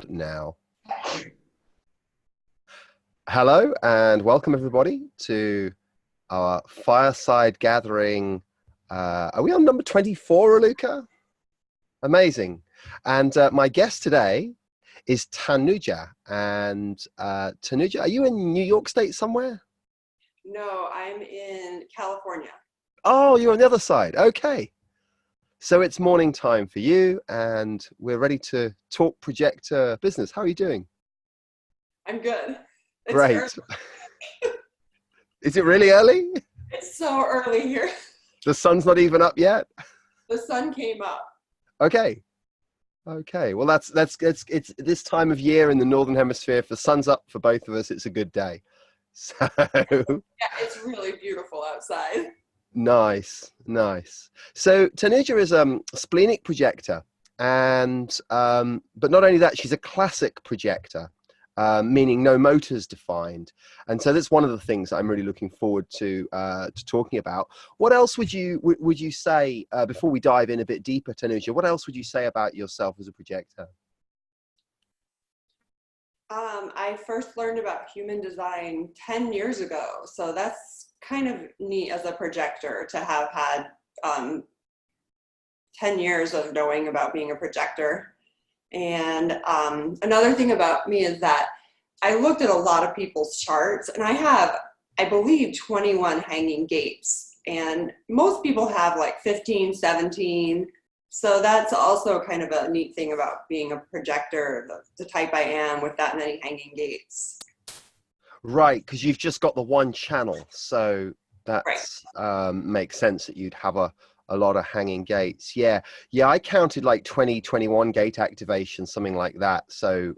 Now. Hello and welcome everybody to our fireside gathering. Are we on number 24, Aluka? Amazing. And my guest today is Tanuja. And Tanuja, are you in New York State somewhere? No, I'm in California. Oh, you're on the other side. Okay. So it's morning time for you and we're ready to talk projector business. How are you doing? I'm good. It's Great. early. Is it really early? It's so early here. The sun's not even up yet? The sun came up. Okay. Okay. Well, it's this time of year in the Northern Hemisphere. If the sun's up for both of us, it's a good day. So Yeah, it's really beautiful outside. nice. So Tanuja is a splenic projector, and but not only that, she's a classic projector, meaning no motors defined. And so that's one of the things I'm really looking forward to talking about. What else would you say before we dive in a bit deeper, Tanuja? What else would you say about yourself as a projector? I first learned about human design 10 years ago. So that's kind of neat as a projector to have had 10 years of knowing about being a projector. And another thing about me is that I looked at a lot of people's charts and I have, I believe, 21 hanging gates. And most people have like 15, 17. So that's also kind of a neat thing about being a projector, the type I am with that many hanging gates. Right, because you've just got the one channel, so that Right. makes sense that you'd have a lot of hanging gates. Yeah, I counted like 20, 21 gate activations, something like that. So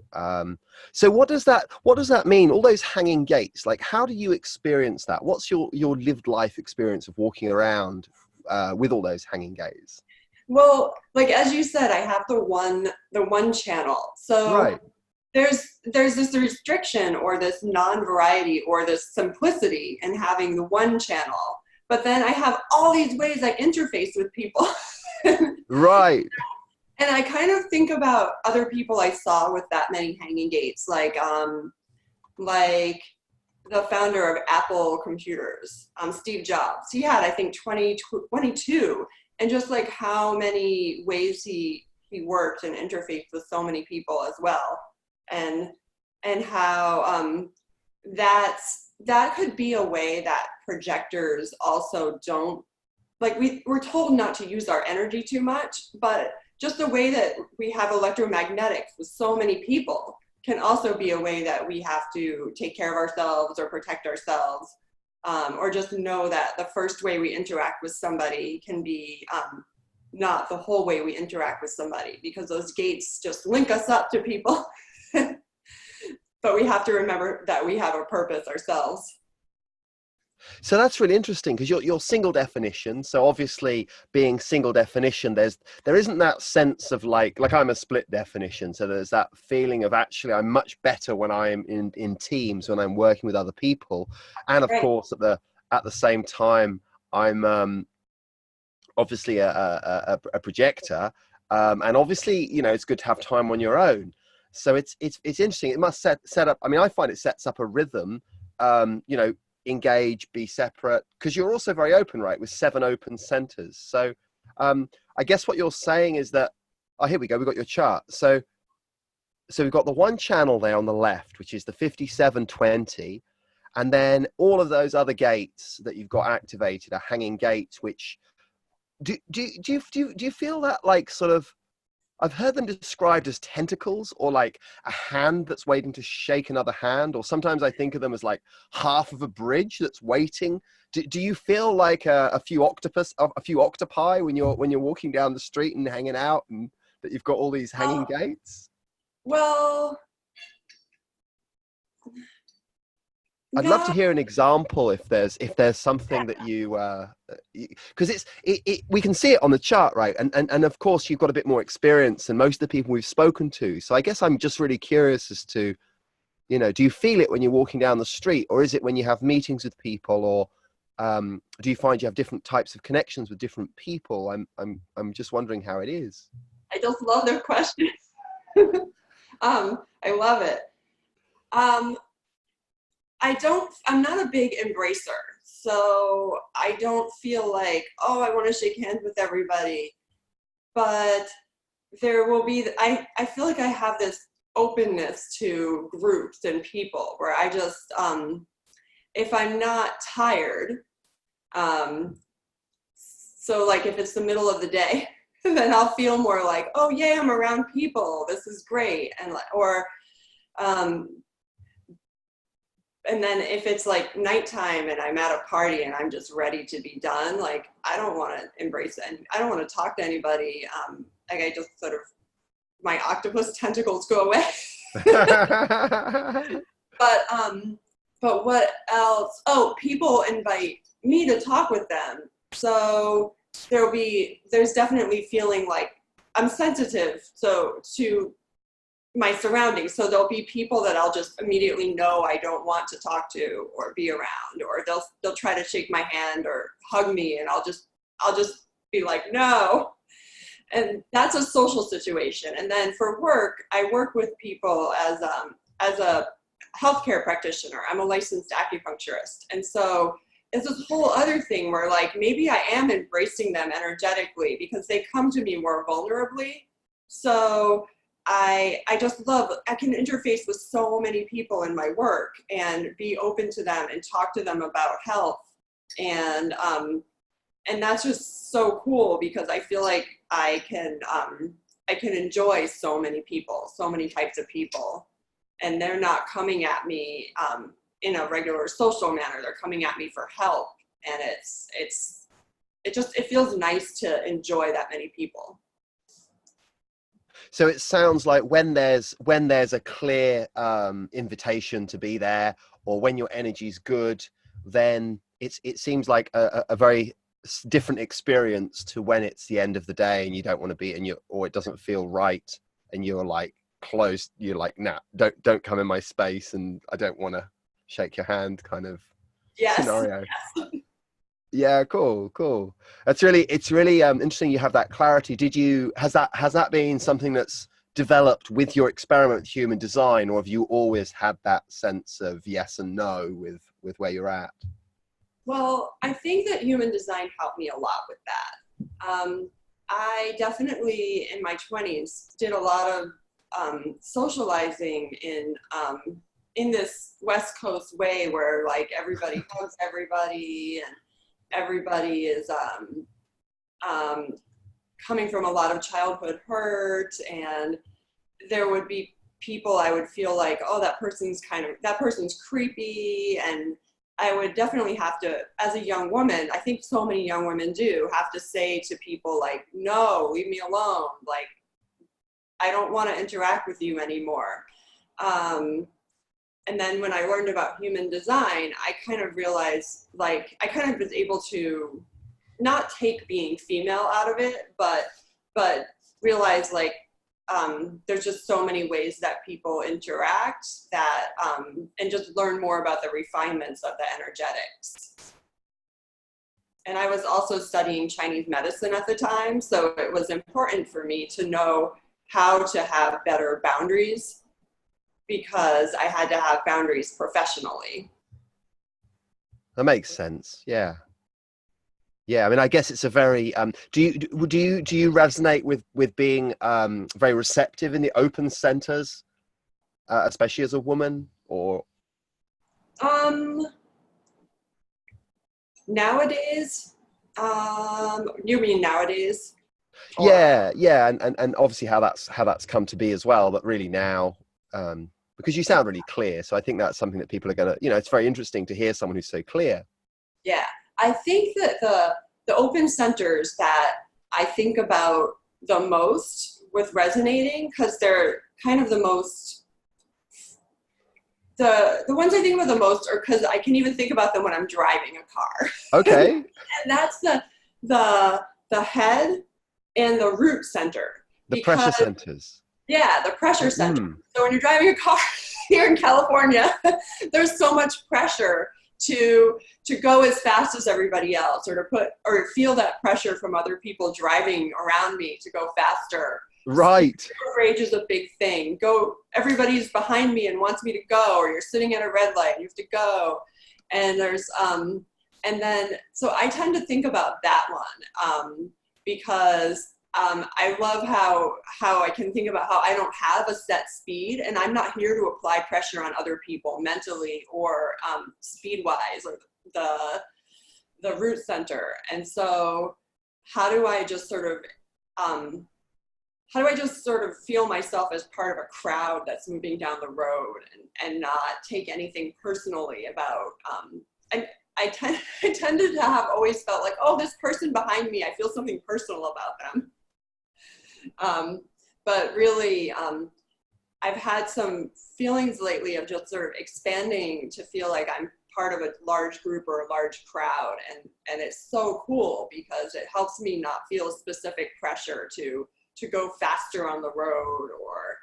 so what does that mean? All those hanging gates, like how do you experience that? What's your lived life experience of walking around with all those hanging gates? Well, like as you said, I have the one channel. So Right. there's this restriction or this non-variety or this simplicity in having the one channel. But then I have all these ways I interface with people. Right. And I kind of think about other people I saw with that many hanging gates, like the founder of Apple Computers, Steve Jobs. He had, I think, 22, and just like how many ways he worked and interfaced with so many people as well, and how that could be a way that projectors also don't, like we're told not to use our energy too much, but just the way that we have electromagnetics with so many people can also be a way that we have to take care of ourselves or protect ourselves, or just know that the first way we interact with somebody can be not the whole way we interact with somebody, because those gates just link us up to people. But we have to remember that we have a purpose ourselves. So that's really interesting because you're single definition. So obviously being single definition, there isn't that sense of like I'm a split definition. So there's that feeling of actually I'm much better when I'm in teams, when I'm working with other people. And of Right. course at the same time, I'm obviously a projector. And obviously, it's good to have time on your own. So it's interesting. It must set up, I mean, I find it sets up a rhythm, engage, be separate, because you're also very open, right, with 7 open centers. So I guess what you're saying is that, oh, here we go, we've got your chart. So we've got the one channel there on the left, which is the 5720, and then all of those other gates that you've got activated are hanging gates, which do you feel that, like, sort of, I've heard them described as tentacles, or like a hand that's waiting to shake another hand, or sometimes I think of them as like half of a bridge that's waiting. Do you feel like a few octopi when you're walking down the street and hanging out, and that you've got all these hanging gates? Well, I'd love to no. hear an example if there's something that you because we can see it on the chart, right? And of course you've got a bit more experience than most of the people we've spoken to. So I guess I'm just really curious as to, do you feel it when you're walking down the street, or is it when you have meetings with people, or do you find you have different types of connections with different people? I'm just wondering how it is. I just love their question. I love it. Um, I'm not a big embracer. So I don't feel like, oh, I want to shake hands with everybody. But there will be, I feel like I have this openness to groups and people where I just, if I'm not tired, um, so like if it's the middle of the day, then I'll feel more like, oh yeah, I'm around people. This is great. And um, and then if it's like nighttime and I'm at a party and I'm just ready to be done, like I don't want to embrace it. I don't want to talk to anybody. Like I just sort of, my octopus tentacles go away. But what else? Oh, people invite me to talk with them. So there's definitely feeling like I'm sensitive so to my surroundings. So there'll be people that I'll just immediately know I don't want to talk to or be around, or they'll try to shake my hand or hug me, and I'll just be like, no. And that's a social situation. And then for work, I work with people as a healthcare practitioner. I'm a licensed acupuncturist. And so it's this whole other thing where like maybe I am embracing them energetically because they come to me more vulnerably. So I just love, I can interface with so many people in my work and be open to them and talk to them about health. And that's just so cool because I feel like I can enjoy so many people, so many types of people, and they're not coming at me in a regular social manner. They're coming at me for help, and it feels nice to enjoy that many people. So it sounds like when there's a clear invitation to be there, or when your energy's good, then it seems like a very different experience to when it's the end of the day and you don't want to be, or it doesn't feel right, and you're like close. You're like, nah, don't come in my space, and I don't want to shake your hand, kind of scenario. Yes. Yeah, cool. It's really interesting you have that clarity. Has that been something that's developed with your experiment with human design, or have you always had that sense of yes and no with where you're at? Well, I think that human design helped me a lot with that. I definitely in my 20s did a lot of socializing in this West Coast way where like everybody hugs everybody and everybody is coming from a lot of childhood hurt, and there would be people I would feel like, oh, that person's creepy, and I would definitely have to, as a young woman, I think so many young women do, have to say to people like, no, leave me alone, like I don't want to interact with you anymore. And then when I learned about human design, I kind of realized, like, I kind of was able to not take being female out of it, but realize, like, there's just so many ways that people interact that, and just learn more about the refinements of the energetics. And I was also studying Chinese medicine at the time, so it was important for me to know how to have better boundaries, because I had to have boundaries professionally. That makes sense. Yeah. I mean, I guess it's a very. Do you resonate with being very receptive in the open centers, especially as a woman, or? Nowadays, you mean nowadays? Or... Yeah, and obviously how that's come to be as well. But really now. Because you sound really clear. So I think that's something that people are going to, it's very interesting to hear someone who's so clear. Yeah. I think that the open centers that I think about the most with resonating, because they're kind of the most, the ones I think about the most are because I can even think about them when I'm driving a car. Okay. And that's the head and the root center. The pressure centers. Yeah, the pressure center. So when you're driving a car here in California, there's so much pressure to go as fast as everybody else, or to feel that pressure from other people driving around me to go faster. Right. Rage is a big thing. Go, everybody's behind me and wants me to go, or you're sitting at a red light and you have to go. And there's and then so I tend to think about that one because I love how I can think about how I don't have a set speed, and I'm not here to apply pressure on other people mentally or speed wise, or the root center. And so how do I just sort of feel myself as part of a crowd that's moving down the road, and not take anything personally about, and I tended to have always felt like, oh, this person behind me, I feel something personal about them. But really, I've had some feelings lately of just sort of expanding to feel like I'm part of a large group or a large crowd. And it's so cool because it helps me not feel specific pressure to go faster on the road, or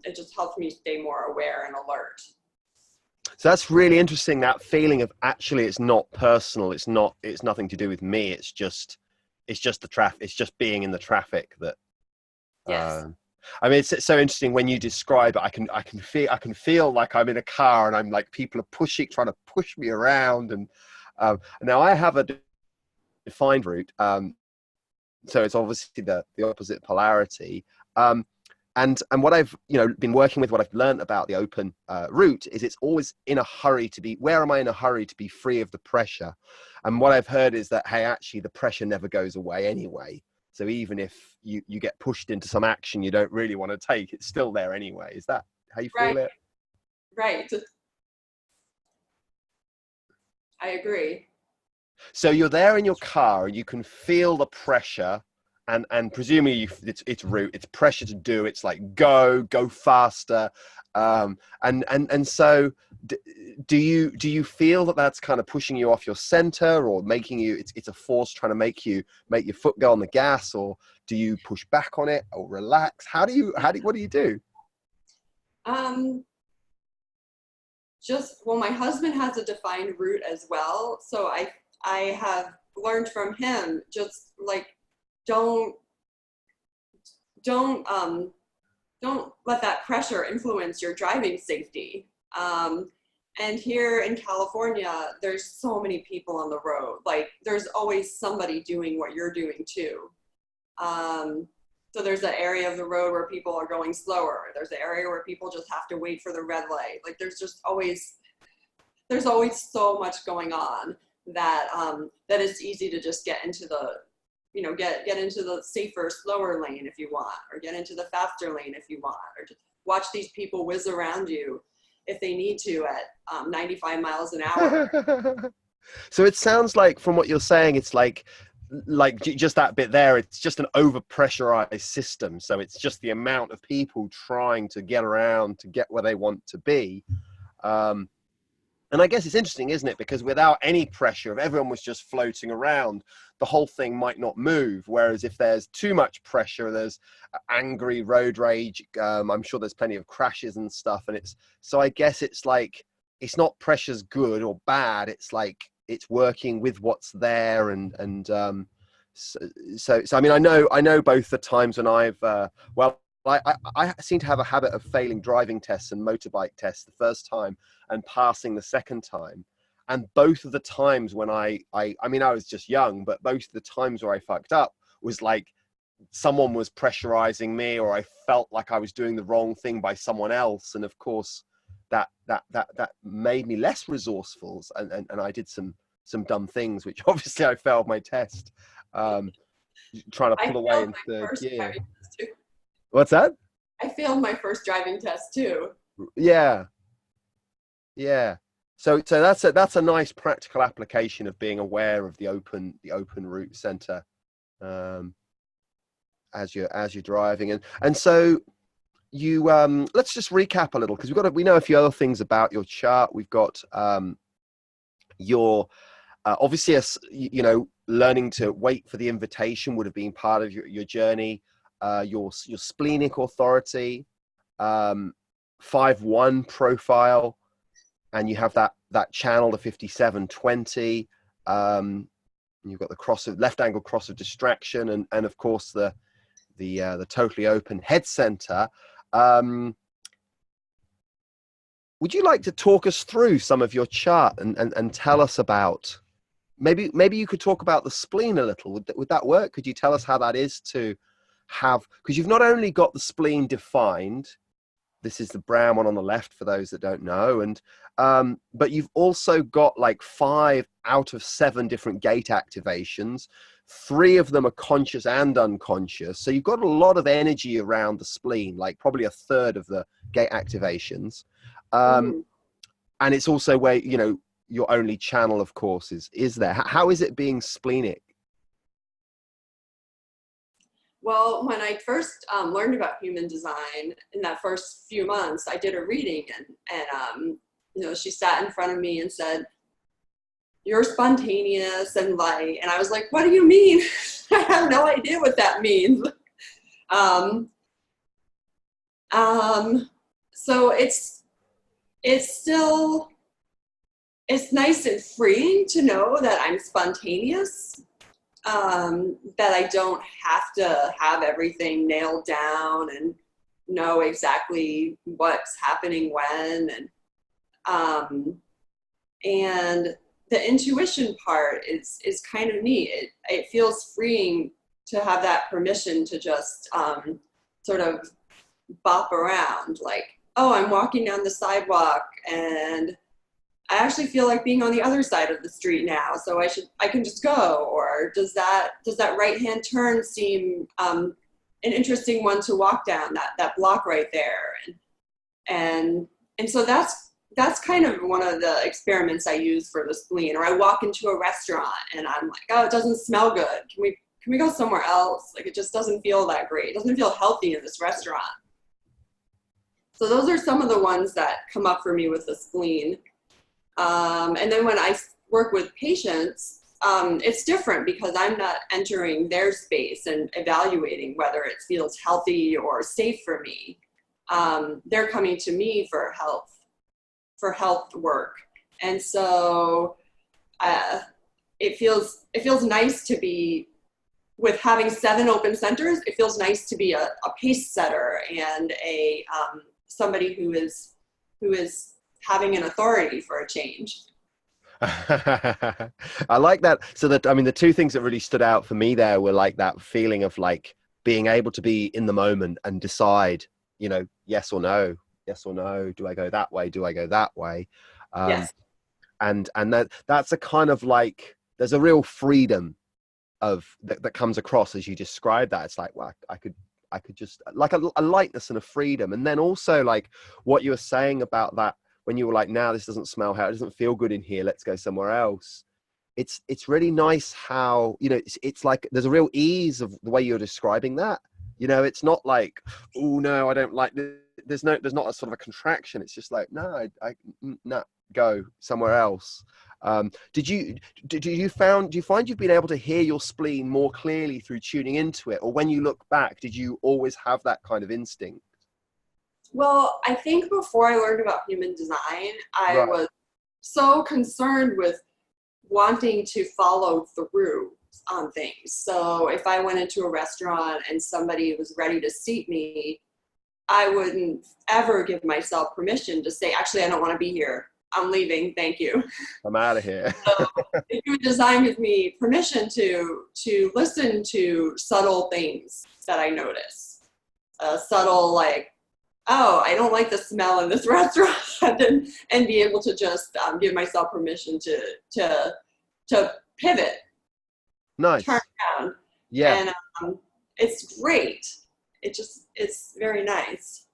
it just helps me stay more aware and alert. So that's really interesting, that feeling of actually it's not personal, it's nothing to do with me, it's just the traffic, it's just being in the traffic that Yes. I mean, it's so interesting when you describe it. I can feel like I'm in a car and I'm like, people are trying to push me around. And now I have a defined route, so it's obviously the opposite polarity. And what I've been working with, what I've learned about the open route is it's always in a hurry to be. Where am I in a hurry to be free of the pressure? And what I've heard is that, hey, actually the pressure never goes away anyway. So even if you get pushed into some action you don't really want to take, it's still there anyway. Is that how you feel it? Right. I agree. So you're there in your car and you can feel the pressure, and presumably it's route, it's pressure to do. It's like go faster, and so do you feel that that's kind of pushing you off your center, or making you, it's a force trying to make your foot go on the gas, or do you push back on it or relax? What do you do? Well, my husband has a defined route as well, so I have learned from him, just like don't let that pressure influence your driving safety. And here in California, there's so many people on the road. Like there's always somebody doing what you're doing too. So there's an area of the road where people are going slower. There's an area where people just have to wait for the red light. Like there's always so much going on that that it's easy to just get into the, get into the safer, slower lane if you want, or get into the faster lane if you want, or just watch these people whiz around you if they need to at 95 miles an hour. So it sounds like, from what you're saying, it's like just that bit there, it's just an over pressurized system. So it's just the amount of people trying to get around to get where they want to be. And I guess it's interesting, isn't it? Because without any pressure, if everyone was just floating around, the whole thing might not move. Whereas if there's too much pressure, there's angry road rage. I'm sure there's plenty of crashes and stuff. And so I guess it's like, it's not pressure's good or bad. It's like, it's working with what's there. So I mean, I know both the times when I've, I seem to have a habit of failing driving tests and motorbike tests the first time and passing the second time. And both of the times when I mean, I was just young, but both of the times where I fucked up was like someone was pressurizing me, or I felt like I was doing the wrong thing by someone else. And of course, that made me less resourceful. And I did some dumb things, which obviously I failed my test, trying to pull away in third gear. What's that? I failed my first driving test too. Yeah. So that's a nice practical application of being aware of the open route center as you're driving. And so you let's just recap a little, because we know a few other things about your chart. We've got your obviously, learning to wait for the invitation would have been part of your journey. Your splenic authority, 5-1 profile, and you have that channel to 5720. You've got the left angle cross of distraction, and of course the the totally open head center. Um, would you like to talk us through some of your chart and tell us about, maybe you could talk about the spleen a little? Would that work? Could you tell us how that is to have, because you've not only got the spleen defined, this is the brown one on the left for those that don't know, and but you've also got like 5 out of 7 different gate activations. 3 of them are conscious and unconscious, so you've got a lot of energy around the spleen, like probably a third of the gate activations. And it's also where, you know, your only channel, of course, is there. How is it being splenic? Well, when I first learned about human design, in that first few months, I did a reading, and you know, she sat in front of me and said, "You're spontaneous and light," and I was like, "What do you mean?" I have no idea what that means. So it's nice and freeing to know that I'm spontaneous. That I don't have to have everything nailed down and know exactly what's happening when, and the intuition part is kind of neat. It feels freeing to have that permission to just sort of bop around, like, oh, I'm walking down the sidewalk and I actually feel like being on the other side of the street now, so I can just go. Or does that right hand turn seem an interesting one to walk down, that block right there? And so that's kind of one of the experiments I use for the spleen. Or I walk into a restaurant and I'm like, oh, it doesn't smell good. Can we go somewhere else? Like, it just doesn't feel that great. It doesn't feel healthy in this restaurant. So those are some of the ones that come up for me with the spleen. And then when I work with patients, it's different because I'm not entering their space and evaluating whether it feels healthy or safe for me. They're coming to me for health work. And so it feels nice to be, with having 7 open centers, it feels nice to be a pace setter and a somebody who is having an authority for a change. I like that. So that, I mean, the 2 things that really stood out for me there were like that feeling of like being able to be in the moment and decide, you know, yes or no, do I go that way, do I go that way? Yes. And that's a kind of like, there's a real freedom of that comes across as you describe that. It's like, well, I could just like a lightness and a freedom. And then also like what you were saying about that, when you were like, now this doesn't smell, how it doesn't feel good in here, let's go somewhere else. It's really nice how, you know, it's like there's a real ease of the way you're describing that. You know, it's not like, oh no, I don't like this. There's not a sort of a contraction. It's just like, no, no, go somewhere else. Do you find you've been able to hear your spleen more clearly through tuning into it, or when you look back, did you always have that kind of instinct? Well, I think before I learned about human design, I was so concerned with wanting to follow through on things. So if I went into a restaurant and somebody was ready to seat me, I wouldn't ever give myself permission to say, actually, I don't want to be here. I'm leaving. Thank you. I'm out of here. So the human design gives me permission to listen to subtle things that I notice. Subtle, like, oh, I don't like the smell in this restaurant, and be able to just give myself permission to pivot, Nice. turn around. Yeah. And it's great. It's very nice.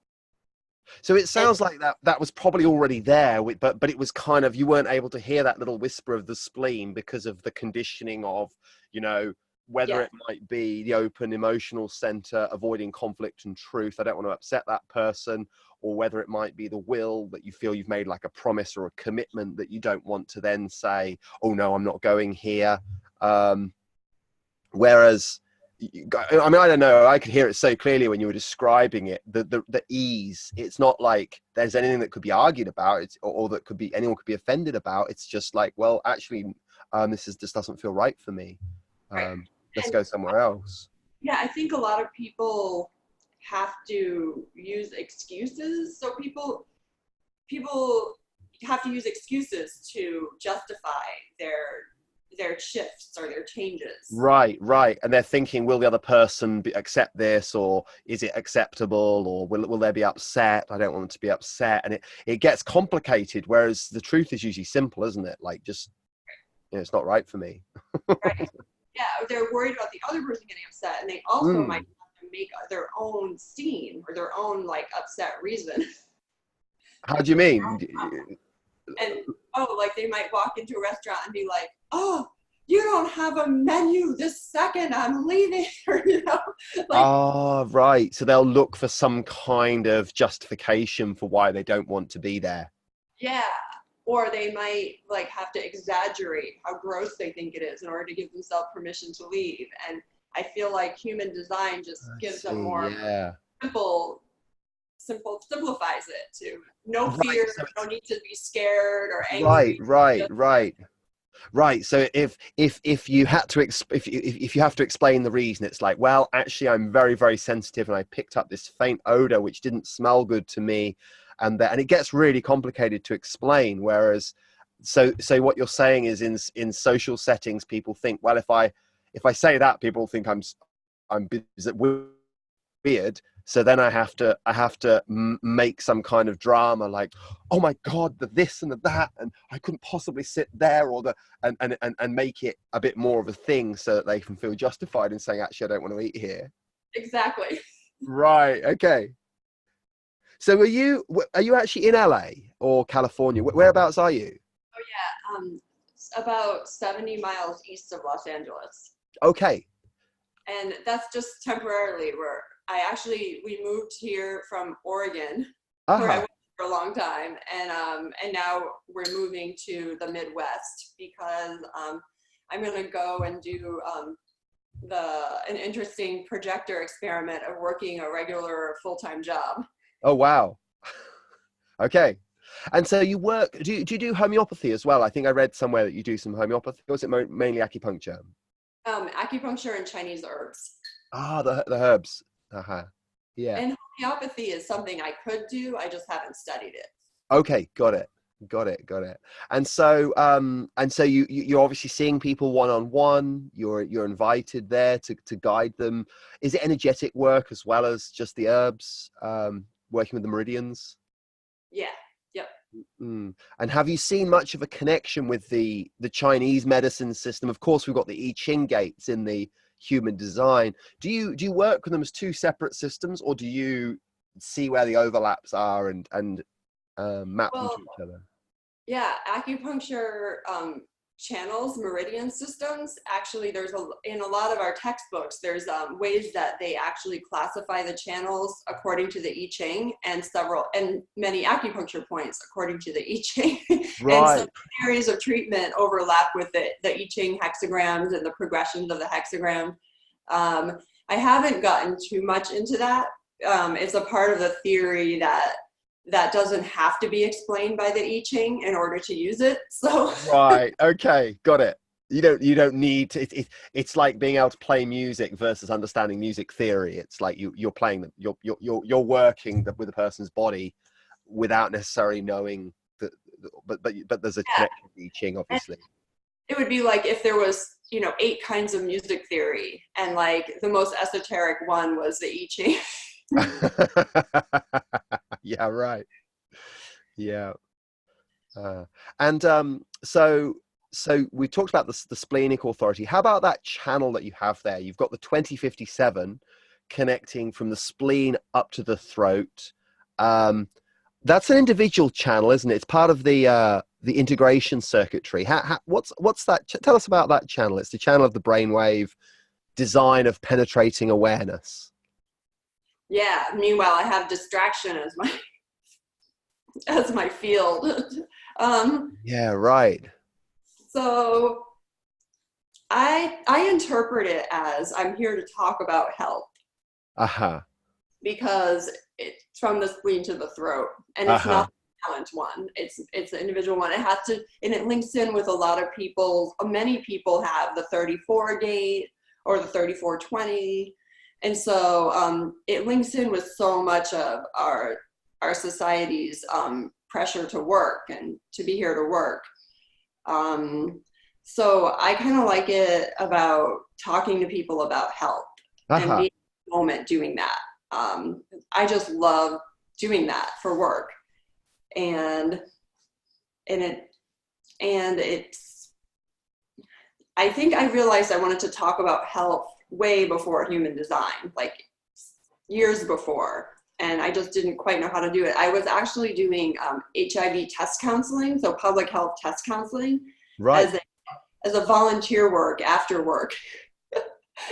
So it sounds like that was probably already there, but it was kind of, you weren't able to hear that little whisper of the spleen because of the conditioning of, you know, whether it might be the open emotional center, avoiding conflict and truth, I don't want to upset that person, or whether it might be the will that you feel you've made like a promise or a commitment that you don't want to then say, oh no, I'm not going here. Whereas, I mean, I don't know, I could hear it so clearly when you were describing it, the ease. It's not like there's anything that could be argued about, or that could be, anyone could be offended about. It's just like, well, actually, this doesn't feel right for me. Right. Let's go somewhere else. Yeah, I think a lot of people have to use excuses. So people have to use excuses to justify their shifts or their changes. Right, right. And they're thinking, will the other person accept this, or is it acceptable, or will they be upset? I don't want them to be upset. And it gets complicated, whereas the truth is usually simple, isn't it? Like, just, it's not right for me. Right. Yeah, they're worried about the other person getting upset, and they also might Mm. have to make their own scene or their own like upset reason. How do you mean? And oh, like they might walk into a restaurant and be like, "Oh, you don't have a menu this second. I'm leaving," or like Ah, right. So they'll look for some kind of justification for why they don't want to be there. yeah. Or they might like have to exaggerate how gross they think it is in order to give themselves permission to leave. And I feel like human design just I gives them see. more Yeah. simplifies it to no Right. fear, So no need to be scared or right, angry. right, Just right. Right. So if you had to if you have to explain the reason, it's like, well, actually, I'm very, very sensitive, and I picked up this faint odor which didn't smell good to me, and it gets really complicated to explain. Whereas, so what you're saying is, in social settings, people think, well, if I say that, people think I'm weird. So then I have to make some kind of drama, like, oh my god, the this and the that, and I couldn't possibly sit there, or the and make it a bit more of a thing so that they can feel justified in saying, actually, I don't want to eat here. exactly. Right. Okay. So are you actually in LA or California? Whereabouts are you? Oh yeah, about 70 miles east of Los Angeles. Okay. And that's just temporarily where we moved here from Oregon, where I Uh-huh. went for a long time, and now we're moving to the Midwest because I'm gonna go and do an interesting projector experiment of working a regular full-time job. Oh wow. Okay. And so you work, do you do homeopathy as well? I think I read somewhere that you do some homeopathy, or is it mainly acupuncture? Acupuncture and Chinese herbs. Ah, the herbs. Uh-huh. Yeah. And homeopathy is something I could do, I just haven't studied it. Okay, got it. Got it, got it. And so you're obviously seeing people one on one. You're invited there to guide them. Is it energetic work as well as just the herbs, working with the meridians? Yeah, yep. Mm. And have you seen much of a connection with the Chinese medicine system? Of course, we've got the I Ching gates in the human design. Do you work with them as two separate systems, or do you see where the overlaps are and map them to Well, each other? yeah, acupuncture channels, meridian systems. Actually, in a lot of our textbooks, there's ways that they actually classify the channels according to the I Ching, and many acupuncture points according to the I Ching. And some Right. areas of treatment overlap with the I Ching hexagrams and the progressions of the hexagram. I haven't gotten too much into that. It's a part of the theory that doesn't have to be explained by the I Ching in order to use it. So Right. Okay. Got it. You don't need to, it's like being able to play music versus understanding music theory. It's like you're playing them. You're working with a person's body without necessarily knowing that. But there's a yeah, connection to I Ching, and obviously. it would be like if there was 8 kinds of music theory, and like the most esoteric one was the I Ching. Yeah. Right. Yeah. Uh, and so we talked about the splenic authority. How about that channel that you have there? You've got the 2057 connecting from the spleen up to the throat. Um, that's an individual channel, isn't it? It's part of the integration circuitry. What's that? Tell us about that channel. It's the channel of the brainwave design of penetrating awareness. Yeah. Meanwhile, I have distraction as my as my field. um, Yeah, right. so I interpret it as I'm here to talk about health Uh-huh. because it's from the spleen to the throat, and it's Uh-huh. not a talent one. It's an individual one. It has to, and it links in with a lot of people. Many people have the 34 gate or the 3420. And so it links in with so much of our society's pressure to work and to be here to work. So I kind of like it about talking to people about health and Uh-huh. being in the moment doing that. I just love doing that for work, and and it and it's. I think I realized I wanted to talk about health way before human design, like years before, and I just didn't quite know how to do it. I was actually doing HIV test counseling, so public health test counseling, Right. as a volunteer work after work.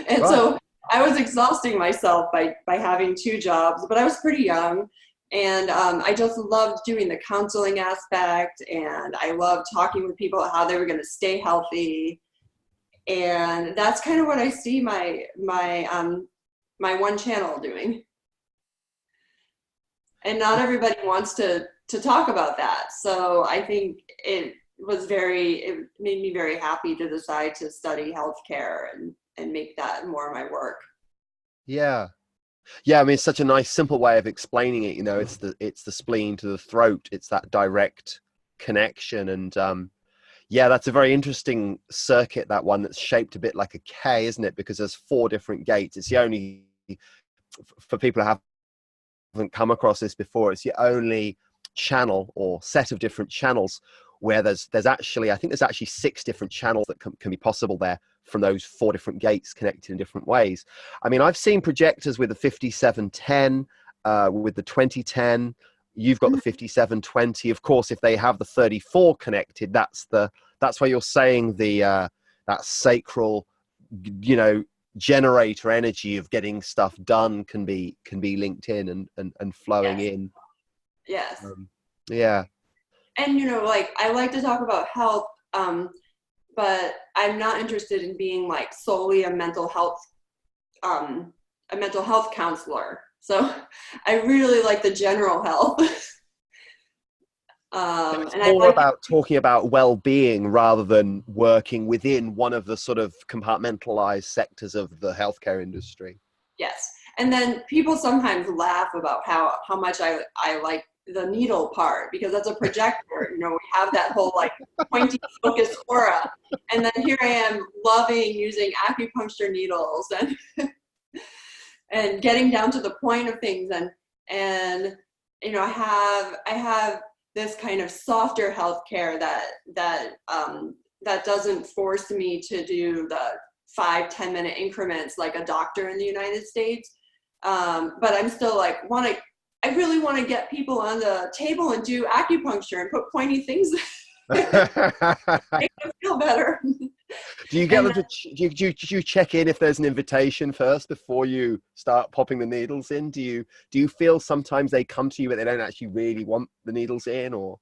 And Right. so I was exhausting myself by having two jobs, but I was pretty young. And I just loved doing the counseling aspect. And I loved talking with people about how they were going to stay healthy. And that's kind of what I see my one channel doing. And not everybody wants to talk about that. So I think it made me very happy to decide to study healthcare and make that more of my work. Yeah. Yeah, I mean, it's such a nice, simple way of explaining it. You know, it's the spleen to the throat. It's that direct connection, and yeah, that's a very interesting circuit. That one that's shaped a bit like a K, isn't it? Because there's 4 different gates. It's the only, for people who haven't come across this before, it's the only channel or set of different channels where there's actually, I think there's actually 6 different channels that can be possible there from those 4 different gates connected in different ways. I mean, I've seen projectors with the 5710, with the 2010. You've got the 5720. Of course, if they have the 34 connected, that's where you're saying the that sacral, you know, generator energy of getting stuff done can be linked in and flowing Yes. in. Yes. Yeah. And like I like to talk about health, but I'm not interested in being like solely a mental health counselor. So I really like the general health. It's And I more like, about talking about well-being rather than working within one of the sort of compartmentalized sectors of the healthcare industry. yes. And then people sometimes laugh about how much I like the needle part, because that's a projector. We have that whole like pointy focused aura. And then here I am loving using acupuncture needles and getting down to the point of things, and I have this kind of softer healthcare that doesn't force me to do the 5-10 minute increments like a doctor in the United States. But I'm still like I really want to get people on the table and do acupuncture and put pointy things make them feel better. Do you get And them to do you check in if there's an invitation first before you start popping the needles in? Do you feel sometimes they come to you but they don't actually really want the needles in, or?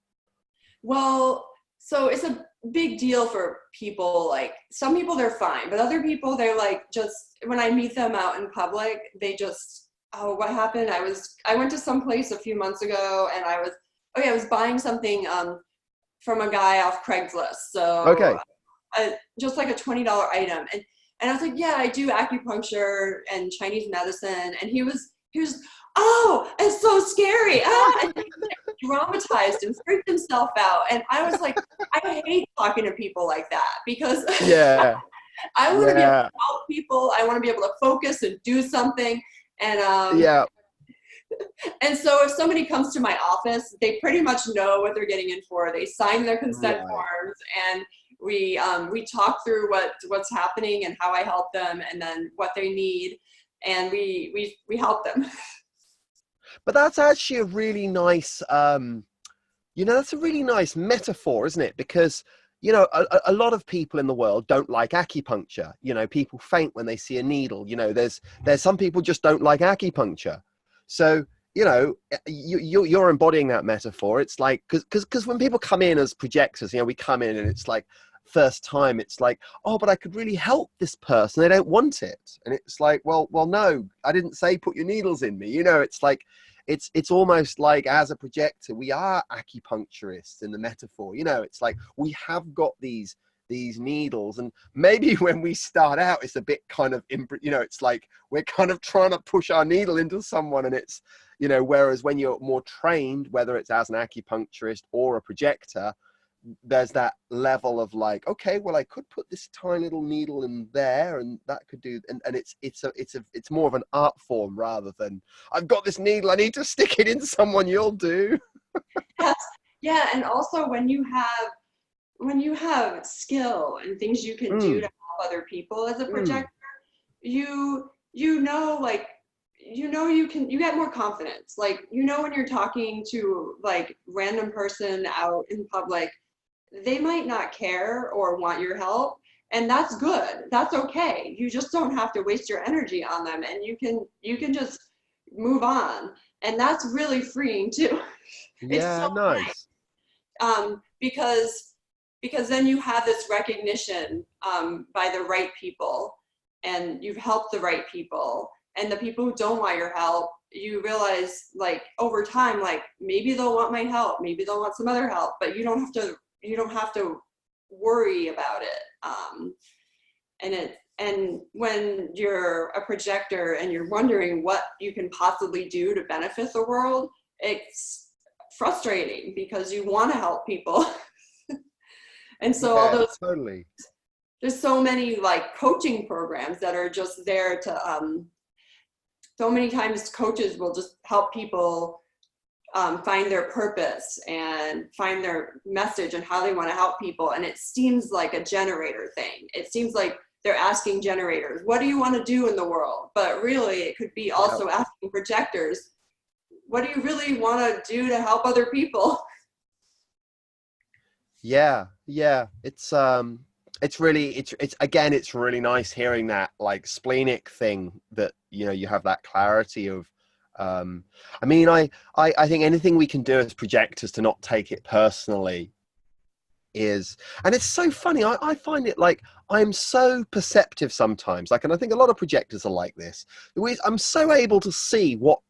well, so it's a big deal for people. Like some people they're fine, but other people they're like, just when I meet them out in public, they just, oh, what happened? I went to some place a few months ago and I was buying something from a guy off Craigslist. So Okay. just like a $20 item. And I was like, yeah, I do acupuncture and Chinese medicine. And he was, oh, it's so scary. Ah, and he was like, traumatized and freaked himself out. And I was like, I hate talking to people like that, because Yeah. I want to be able to Yeah. help people. I want to be able to focus and do something. Yeah. And so if somebody comes to my office, they pretty much know what they're getting in for. They sign their consent Right. forms, and we talk through what's happening and how I help them, and then what they need, and we help them. But that's actually a really nice, that's a really nice metaphor, isn't it? Because, a lot of people in the world don't like acupuncture. People faint when they see a needle. There's some people just don't like acupuncture. So, you're embodying that metaphor. It's like, because when people come in as projectors, we come in and it's like, first time, it's like, oh, but I could really help this person. They don't want it. And it's like, well, no, I didn't say put your needles in me. It's like, it's almost like, as a projector, we are acupuncturists in the metaphor. It's like we have got these these needles. And maybe when we start out, it's a bit kind of, you know, it's like we're kind of trying to push our needle into someone, and it's, you know, whereas when you're more trained, whether it's as an acupuncturist or a projector, there's that level of like, okay, well, I could put this tiny little needle in there, and that could do, and it's more of an art form rather than, I've got this needle, I need to stick it in someone, you'll do. Yes. Yeah, and also when you have skill and things you can do to help other people as a projector, you know, like, you know, you get more confidence. Like, you know, when you're talking to like random person out in public, they might not care or want your help, and that's good. That's okay. You just don't have to waste your energy on them, and you can just move on, and that's really freeing too. It's Yeah, so nice. because then you have this recognition by the right people, and you've helped the right people, and the people who don't want your help, you realize like over time, like maybe they'll want my help, maybe they'll want some other help, but you don't have to worry about it. And when you're a projector and you're wondering what you can possibly do to benefit the world, it's frustrating because you want to help people. And so all those, totally. there's so many like coaching programs that are just there to so many times coaches will just help people find their purpose and find their message and how they want to help people. And it seems like a generator thing. It seems like they're asking generators, what do you want to do in the world? But really it could be also asking projectors, what do you really want to do to help other people? Yeah, it's really, it's again, it's really nice hearing that like splenic thing, that, you know, you have that clarity of I mean, I think anything we can do as projectors to not take it personally is, and it's so funny, I find it like, I'm so perceptive sometimes, like, and I think a lot of projectors are like this. I'm so able to see what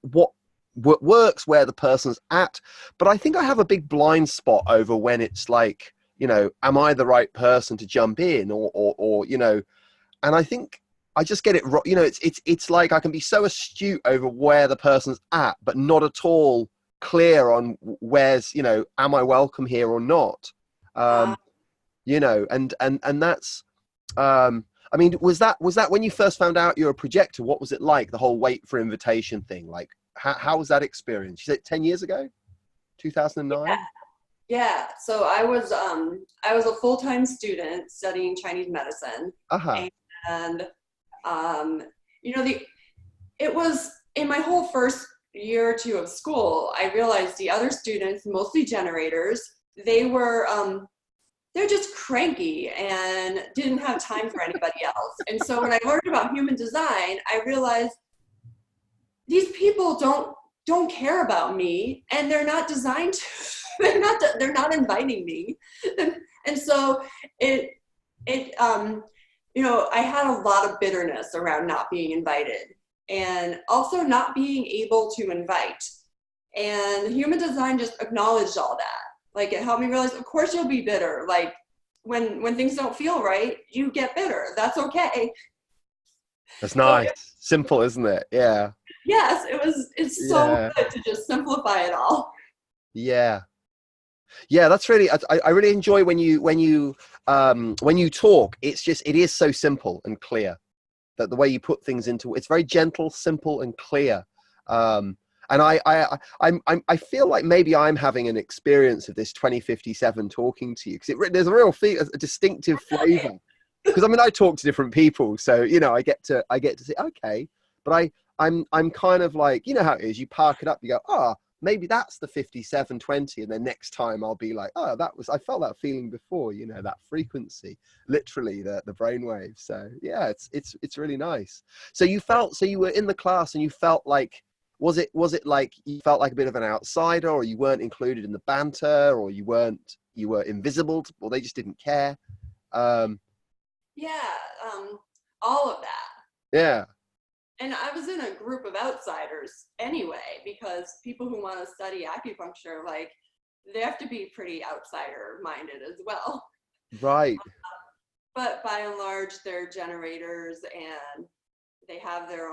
works, where the person's at, but I think I have a big blind spot over when it's like, you know, am I the right person to jump in, or you know, and I think I just get it wrong. You know, it's like I can be so astute over where the person's at, but not at all clear on where's, you know, am I welcome here or not? You know, and that's, I mean, was that when you first found out you're a projector? What was it like, the whole wait for invitation thing? Like, how was that experience? You said 10 years ago, 2009? Yeah. So I was a full-time student studying Chinese medicine, and you know, it was in my whole first year or two of school, I realized the other students, mostly generators, they're just cranky and didn't have time for anybody else. And so when I learned about human design, I realized these people don't care about me, and they're not designed to. They're not inviting me. And so you know, I had a lot of bitterness around not being invited, and also not being able to invite. And human design just acknowledged all that. Like, it helped me realize, of course you'll be bitter. Like, when things don't feel right, you get bitter. That's okay. That's nice. Simple, isn't it? Yeah. Yes, it's so good to just simplify it all. Yeah. Yeah, that's really, I really enjoy when you talk. It's just, it is so simple and clear, that the way you put things into, it's very gentle, simple, and clear. And I feel like maybe I'm having an experience of this 2057 talking to you, because there's a real a distinctive flavor. Because I mean, I talk to different people, so you know, I get to say, okay, but I'm kind of like, you know how it is. You park it up, you go, oh, maybe that's the 5720, and then next time I'll be like, oh, I felt that feeling before, you know, that frequency, literally the brainwave. So yeah, it's really nice. So you were in the class and you felt like, was it like you felt like a bit of an outsider, or you weren't included in the banter, or you were invisible, or they just didn't care? Yeah, all of that. Yeah. And I was in a group of outsiders anyway, because people who want to study acupuncture, like, they have to be pretty outsider minded as well. Right. but by and large, they're generators, and they have their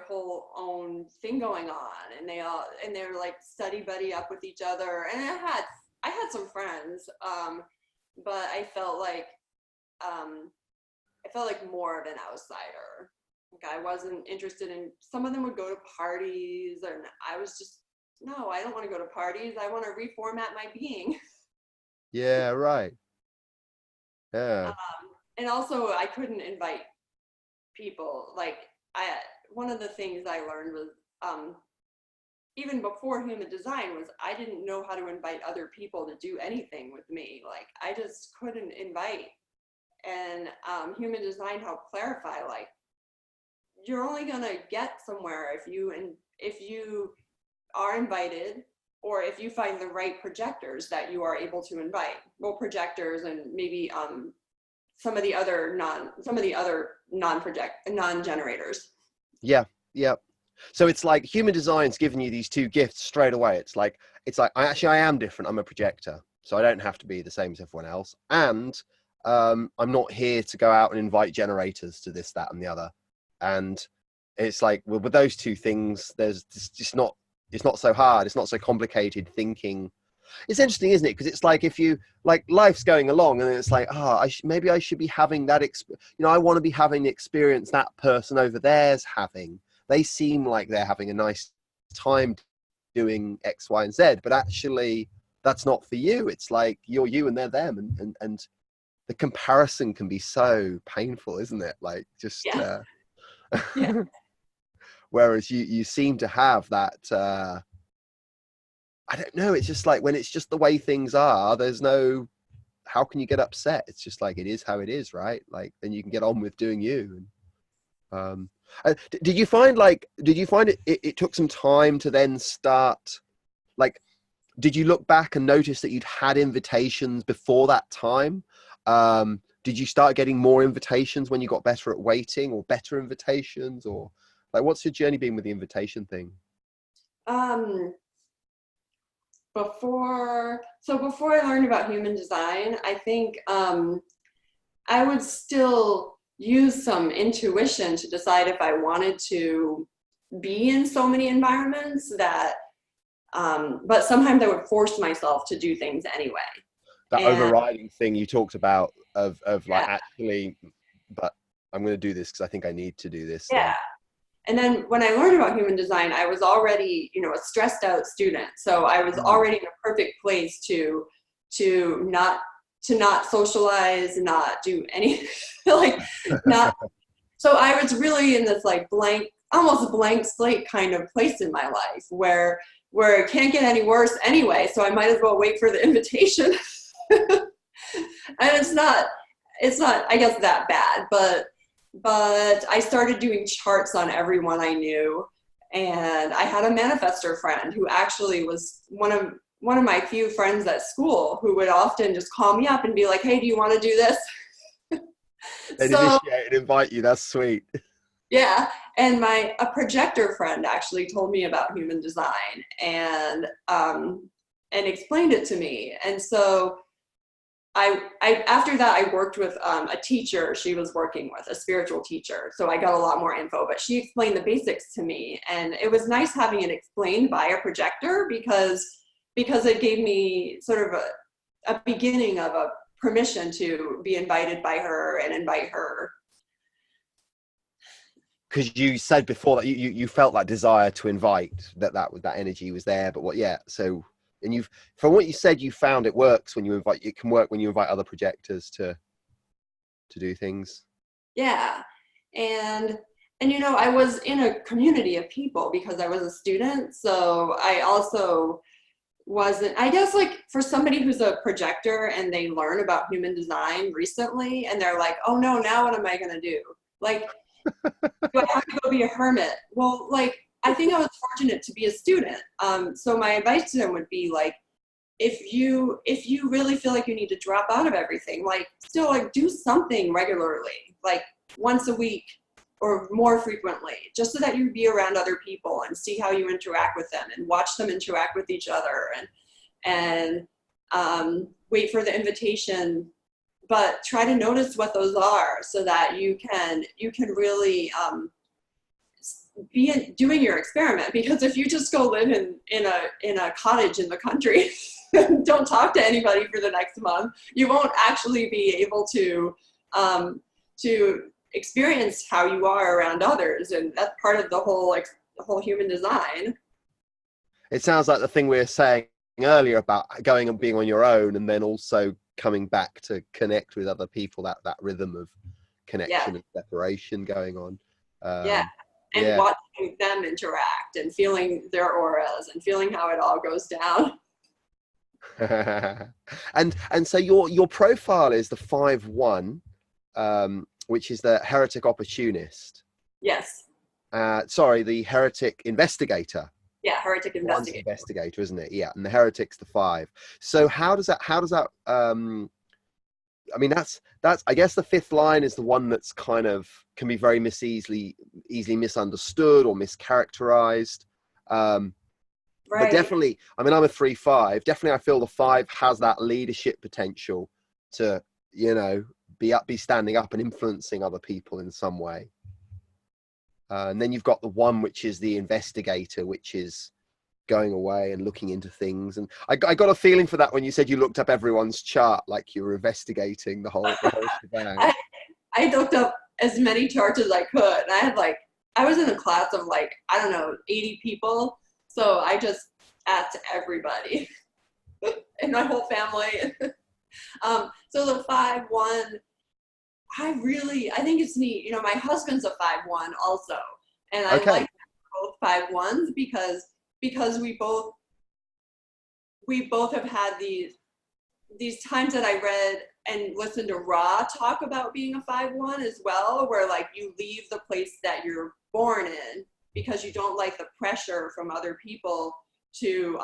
whole own thing going on, and they're like study buddy up with each other. And I had some friends, but I felt like more of an outsider. Like I wasn't interested in. Some of them would go to parties, and I was just, no, I don't want to go to parties. I want to reformat my being. Yeah, right. Yeah. And also, I couldn't invite people. Like one of the things I learned was, even before human design, was I didn't know how to invite other people to do anything with me. Like I just couldn't invite. And human design helped clarify, like, you're only gonna get somewhere if you are invited, or if you find the right projectors that you are able to invite. Well, projectors, and maybe some of the other non-generators. Yeah. Yeah. So it's like human design's giving you these two gifts straight away. It's like I am different. I'm a projector, so I don't have to be the same as everyone else. And I'm not here to go out and invite generators to this, that, and the other. And it's like, well, with those two things, it's not so hard. It's not so complicated thinking. It's interesting, isn't it? Because it's like, if you like, life's going along, and it's like, maybe I should be having that. I want to be having the experience that person over there's having. They seem like they're having a nice time doing X, Y, and Z, but actually, that's not for you. It's like you're you and they're them, and the comparison can be so painful, isn't it? Like, just Yeah. Yeah. whereas you seem to have that. I don't know. It's just like, when it's just the way things are, there's no, how can you get upset? It's just like, it is how it is, right? Like, then you can get on with doing you. And did you find it took some time to then start, like, did you look back and notice that you'd had invitations before that time? Did you start getting more invitations when you got better at waiting, or better invitations, or like, what's your journey been with the invitation thing? Before I learned about human design, I think I would still use some intuition to decide if I wanted to be in so many environments that, but sometimes I would force myself to do things anyway. That And overriding thing you talked about of like, yeah, actually, but I'm going to do this because I think I need to do this yeah. thing. And then when I learned about human design, I was already, a stressed out student. So I was already in a perfect place to not socialize, not do any, like, not. So I was really in this like blank, almost blank slate kind of place in my life where it can't get any worse anyway. So I might as well wait for the invitation. And it's not, I guess, that bad, but I started doing charts on everyone I knew. And I had a manifestor friend who actually was one of my few friends at school, who would often just call me up and be like, hey, do you want to do this? They'd initiate and invite you. That's sweet. Yeah. And a projector friend actually told me about human design and explained it to me. And so I after that, I worked with a teacher she was working with, a spiritual teacher. So I got a lot more info, but she explained the basics to me. And it was nice having it explained by a projector, because it gave me sort of a beginning of a permission to be invited by her and invite her. Because you said before that you felt that desire to invite, that energy was there, but so, and from what you said, you found it works when you invite. It can work when you invite other projectors to do things. Yeah. And I was in a community of people because I was a student. So I also wasn't, I guess, like, for somebody who's a projector and they learn about human design recently and they're like, oh no, now what am I going to do? Like, do I have to go be a hermit? Well, like, I think I was fortunate to be a student. So my advice to them would be, like, if you really feel like you need to drop out of everything, like, still, like, do something regularly, like once a week or more frequently, just so that you be around other people and see how you interact with them and watch them interact with each other, and wait for the invitation but try to notice what those are so that you can really be doing your experiment. Because if you just go live in a cottage in the country and don't talk to anybody for the next month, you won't actually be able to experience how you are around others, and that's part of the whole human design. It sounds like the thing we were saying earlier about going and being on your own, and then also coming back to connect with other people, that rhythm of connection and separation going on. And watching them interact and feeling their auras and feeling how it all goes down. and so your profile is the 5-1, which is the heretic opportunist. Yes. Sorry, the heretic investigator. Yeah, heretic investigator. Investigator, isn't it? Yeah, and the heretic's the 5. So how does that I mean, that's I guess the 5th line is the one that's kind of can be very easily misunderstood or mischaracterized. Right. But definitely, I mean, I'm a 3-5. Definitely, I feel the 5 has that leadership potential to, be standing up and influencing other people in some way. And then you've got the 1, which is the investigator, which is going away and looking into things. And I got a feeling for that when you said you looked up everyone's chart, like you were investigating the whole shebang. I looked up as many charts as I could. And I was in a class of 80 people. So I just asked everybody in my whole family. So the 5-1, I think it's neat. My husband's a 5-1 also. And I like both 5-1s because we both have had these times that I read and listened to Ra talk about being a 5-1 as well, where you leave the place that you're born in because you don't like the pressure from other people to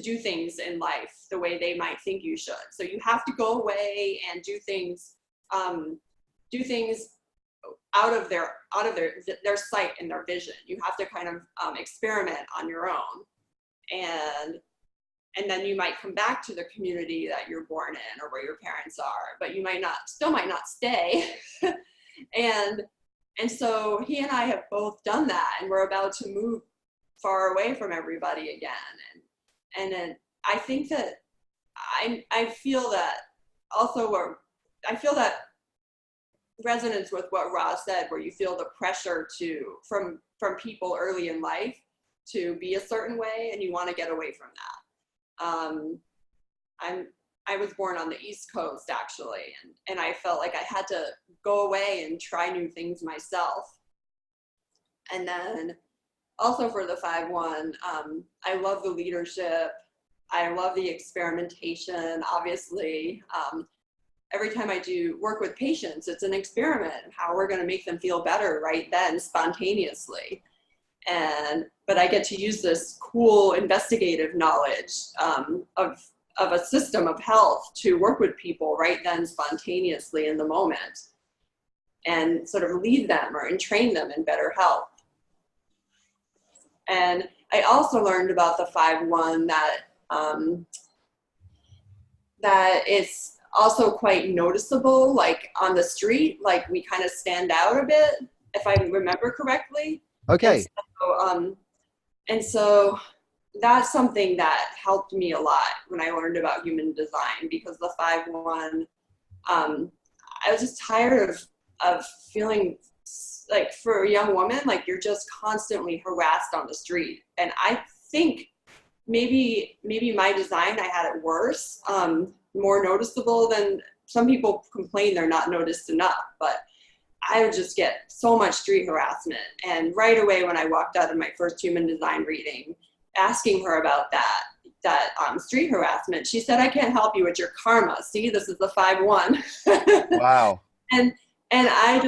do things in life the way they might think you should. So you have to go away and do things out of their sight and their vision. You have to kind of experiment on your own, and then you might come back to the community that you're born in or where your parents are, but you might not stay. and so he and I have both done that, and we're about to move far away from everybody again. And then I think that I feel that also I feel that resonance with what Roz said, where you feel the pressure from people early in life to be a certain way, and you want to get away from that. I was born on the East Coast actually, and I felt like I had to go away and try new things myself. And then also for the 5-1, I love the leadership. I love the experimentation, obviously. Every time I do work with patients, it's an experiment, how we're going to make them feel better right then, spontaneously. But I get to use this cool investigative knowledge of a system of health to work with people right then, spontaneously in the moment, and sort of lead them and train them in better health. And I also learned about the 5-1 that it's also quite noticeable, on the street, we kind of stand out a bit, if I remember correctly. Okay. And so that's something that helped me a lot when I learned about human design, because the 5-1, I was just tired of feeling like, for a young woman, you're just constantly harassed on the street. And I think maybe my design, I had it worse, more noticeable than some people complain they're not noticed enough, but I would just get so much street harassment. And right away when I walked out of my first human design reading, asking her about that street harassment, she said, I can't help you with your karma. See, this is the 5-1. Wow. And I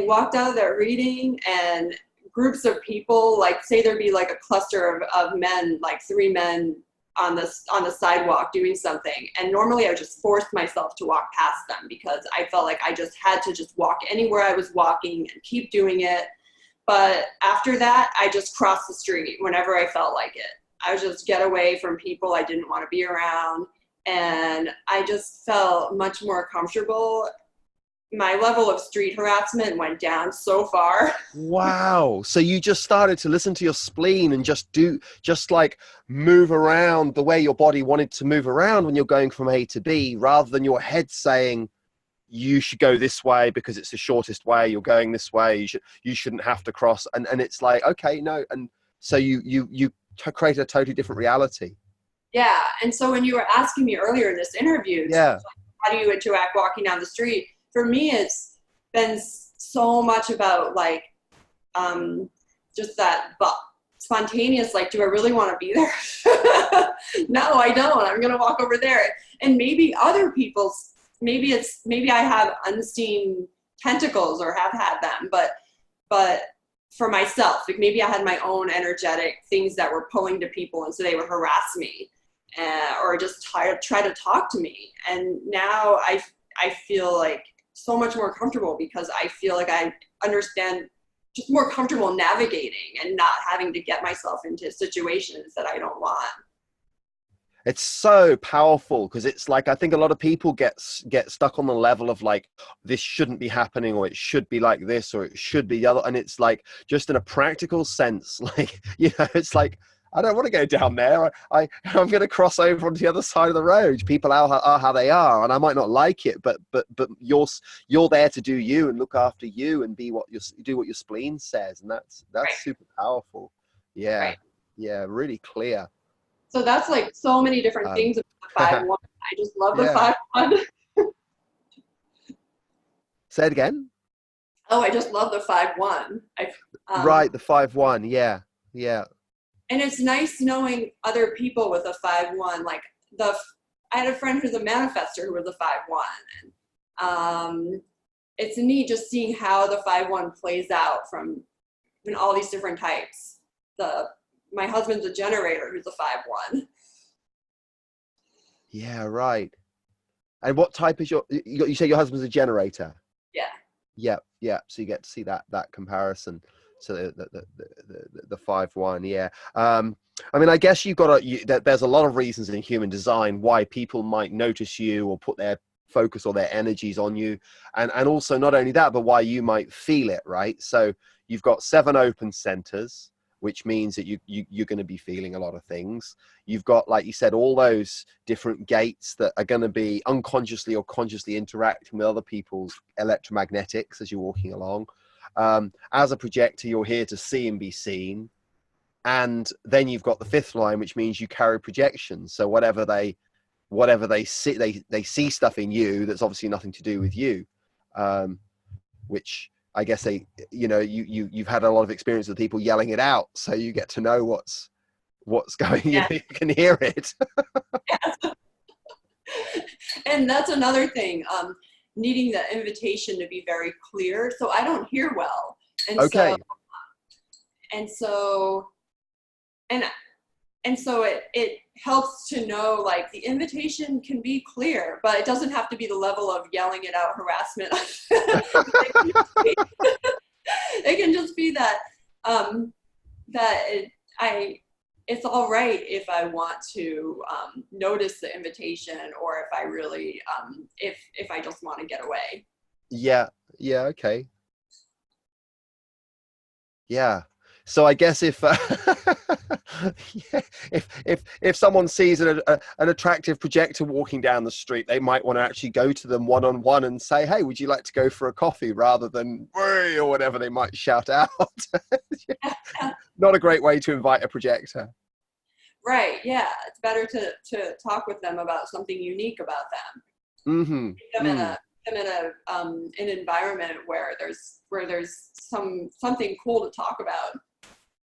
walked out of that reading, and groups of people, say there'd be a cluster of men, 3 men on the sidewalk doing something. And normally I would just force myself to walk past them because I felt like I just had to just walk anywhere I was walking and keep doing it. But after that, I just crossed the street whenever I felt like it. I would just get away from people I didn't want to be around. And I just felt much more comfortable. My level of street harassment went down so far. Wow. So you just started to listen to your spleen and just like move around the way your body wanted to move around when you're going from A to B, rather than your head saying, you should go this way because it's the shortest way, you're going this way, you shouldn't have to cross. And it's like, okay, no. And so you create a totally different reality. Yeah. And so when you were asking me earlier in this interview, Yeah. how do you interact walking down the street? For me, it's been so much about like, just that spontaneous, like, do I really want to be there? No, I don't. I'm going to walk over there. And maybe other people's, maybe I have unseen tentacles or have had them, but for myself, like maybe I had my own energetic things that were pulling to people. And so they would harass me or just try to talk to me. And now I feel like so much more comfortable because I feel like I understand, just more comfortable navigating and not having to get myself into situations that I don't want. It's so powerful because it's like, I think a lot of people get stuck on the level of like, this shouldn't be happening, or it should be like this, or it should be the other. And it's like, just in a practical sense, like, it's like, I don't want to go down there. I'm going to cross over onto the other side of the road. People are how they are, and I might not like it, but you're there to do you and look after you and do what your spleen says, and that's Right. super powerful. Yeah, Right. yeah, really clear. So that's like so many different things about the 5-1. I just love the Yeah. 5-1. Say it again. Oh, I just love the 5-1. Right, the 5-1. Yeah, yeah. And it's nice knowing other people with a 5-1. Like I had a friend who's a manifestor who was a 5-1. And it's neat just seeing how the 5-1 plays out from in all these different types. My husband's a generator who's a 5-1. Yeah, right. And what type is you say your husband's a generator? Yeah. Yeah, yeah. So you get to see that comparison. So the 5-1, yeah. I mean, I guess there's a lot of reasons in human design why people might notice you or put their focus or their energies on you, and also not only that, but why you might feel it, right? So you've got 7 open centers, which means that you're going to be feeling a lot of things. You've got, like you said, all those different gates that are going to be unconsciously or consciously interacting with other people's electromagnetics as you're walking along. As a projector, you're here to see and be seen. And then you've got the 5th line, which means you carry projections. So whatever they see, they see stuff in you that's obviously nothing to do with you, which I guess you've had a lot of experience with people yelling it out, so you get to know what's going. Yeah. You can hear it. And that's another thing, needing the invitation to be very clear. So I don't hear well. And Okay. so it helps to know, like, the invitation can be clear, but it doesn't have to be the level of yelling it out harassment. It can just be that it's all right if I want to notice the invitation, or if I really if I just want to get away. Yeah. Okay. Yeah. So I guess if if someone sees an attractive projector walking down the street, they might want to actually go to them one-on-one and say, "Hey, would you like to go for a coffee?" rather than "Hey," or whatever they might shout out. Not a great way to invite a projector. Right. Yeah. It's better to talk with them about something unique about them. Mm-hmm. Them in an environment where there's something cool to talk about.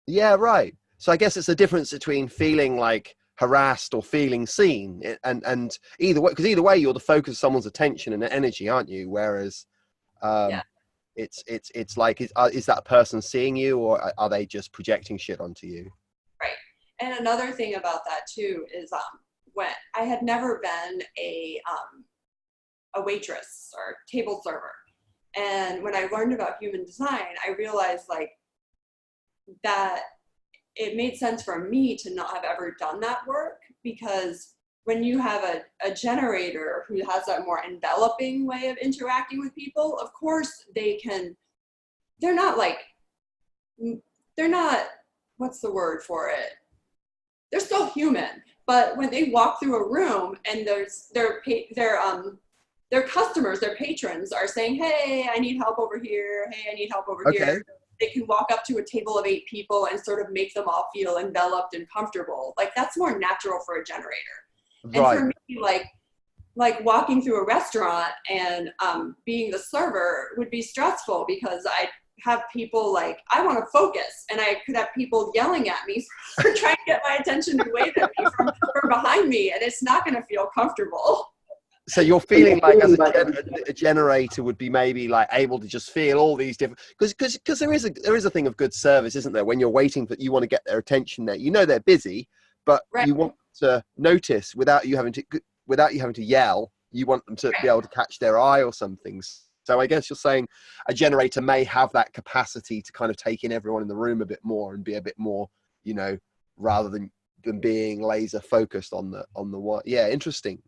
Yeah, right. So I guess it's a difference between feeling like harassed or feeling seen, and either way, because either way you're the focus of someone's attention and energy, aren't you? Whereas it's like, is that person seeing you, or are they just projecting shit onto you? Right. And another thing about that too is when I had never been a waitress or table server, and when I learned about human design, I realized like that it made sense for me to not have ever done that work, because when you have a generator who has a more enveloping way of interacting with people, of course they're not like, they're not, what's the word for it? They're still human, but when they walk through a room and their customers, their patrons are saying, hey, I need help over here. Hey, I need help over here. They can walk up to a table of 8 people and sort of make them all feel enveloped and comfortable. Like, that's more natural for a generator. Right. And for me, like walking through a restaurant and being the server would be stressful, because I have people like, I want to focus, and I could have people yelling at me for trying to get my attention to wave at me from behind me, and it's not going to feel comfortable. So you're feeling like as a generator would be maybe like able to just feel all these different, because there is a thing of good service, isn't there? When you're waiting for, you want to get their attention there. You know they're busy, but right. You want to notice without you having to yell. You want them to be able to catch their eye or something. So I guess you're saying a generator may have that capacity to kind of take in everyone in the room a bit more and be a bit more, you know, rather than being laser focused on the what. Yeah, interesting.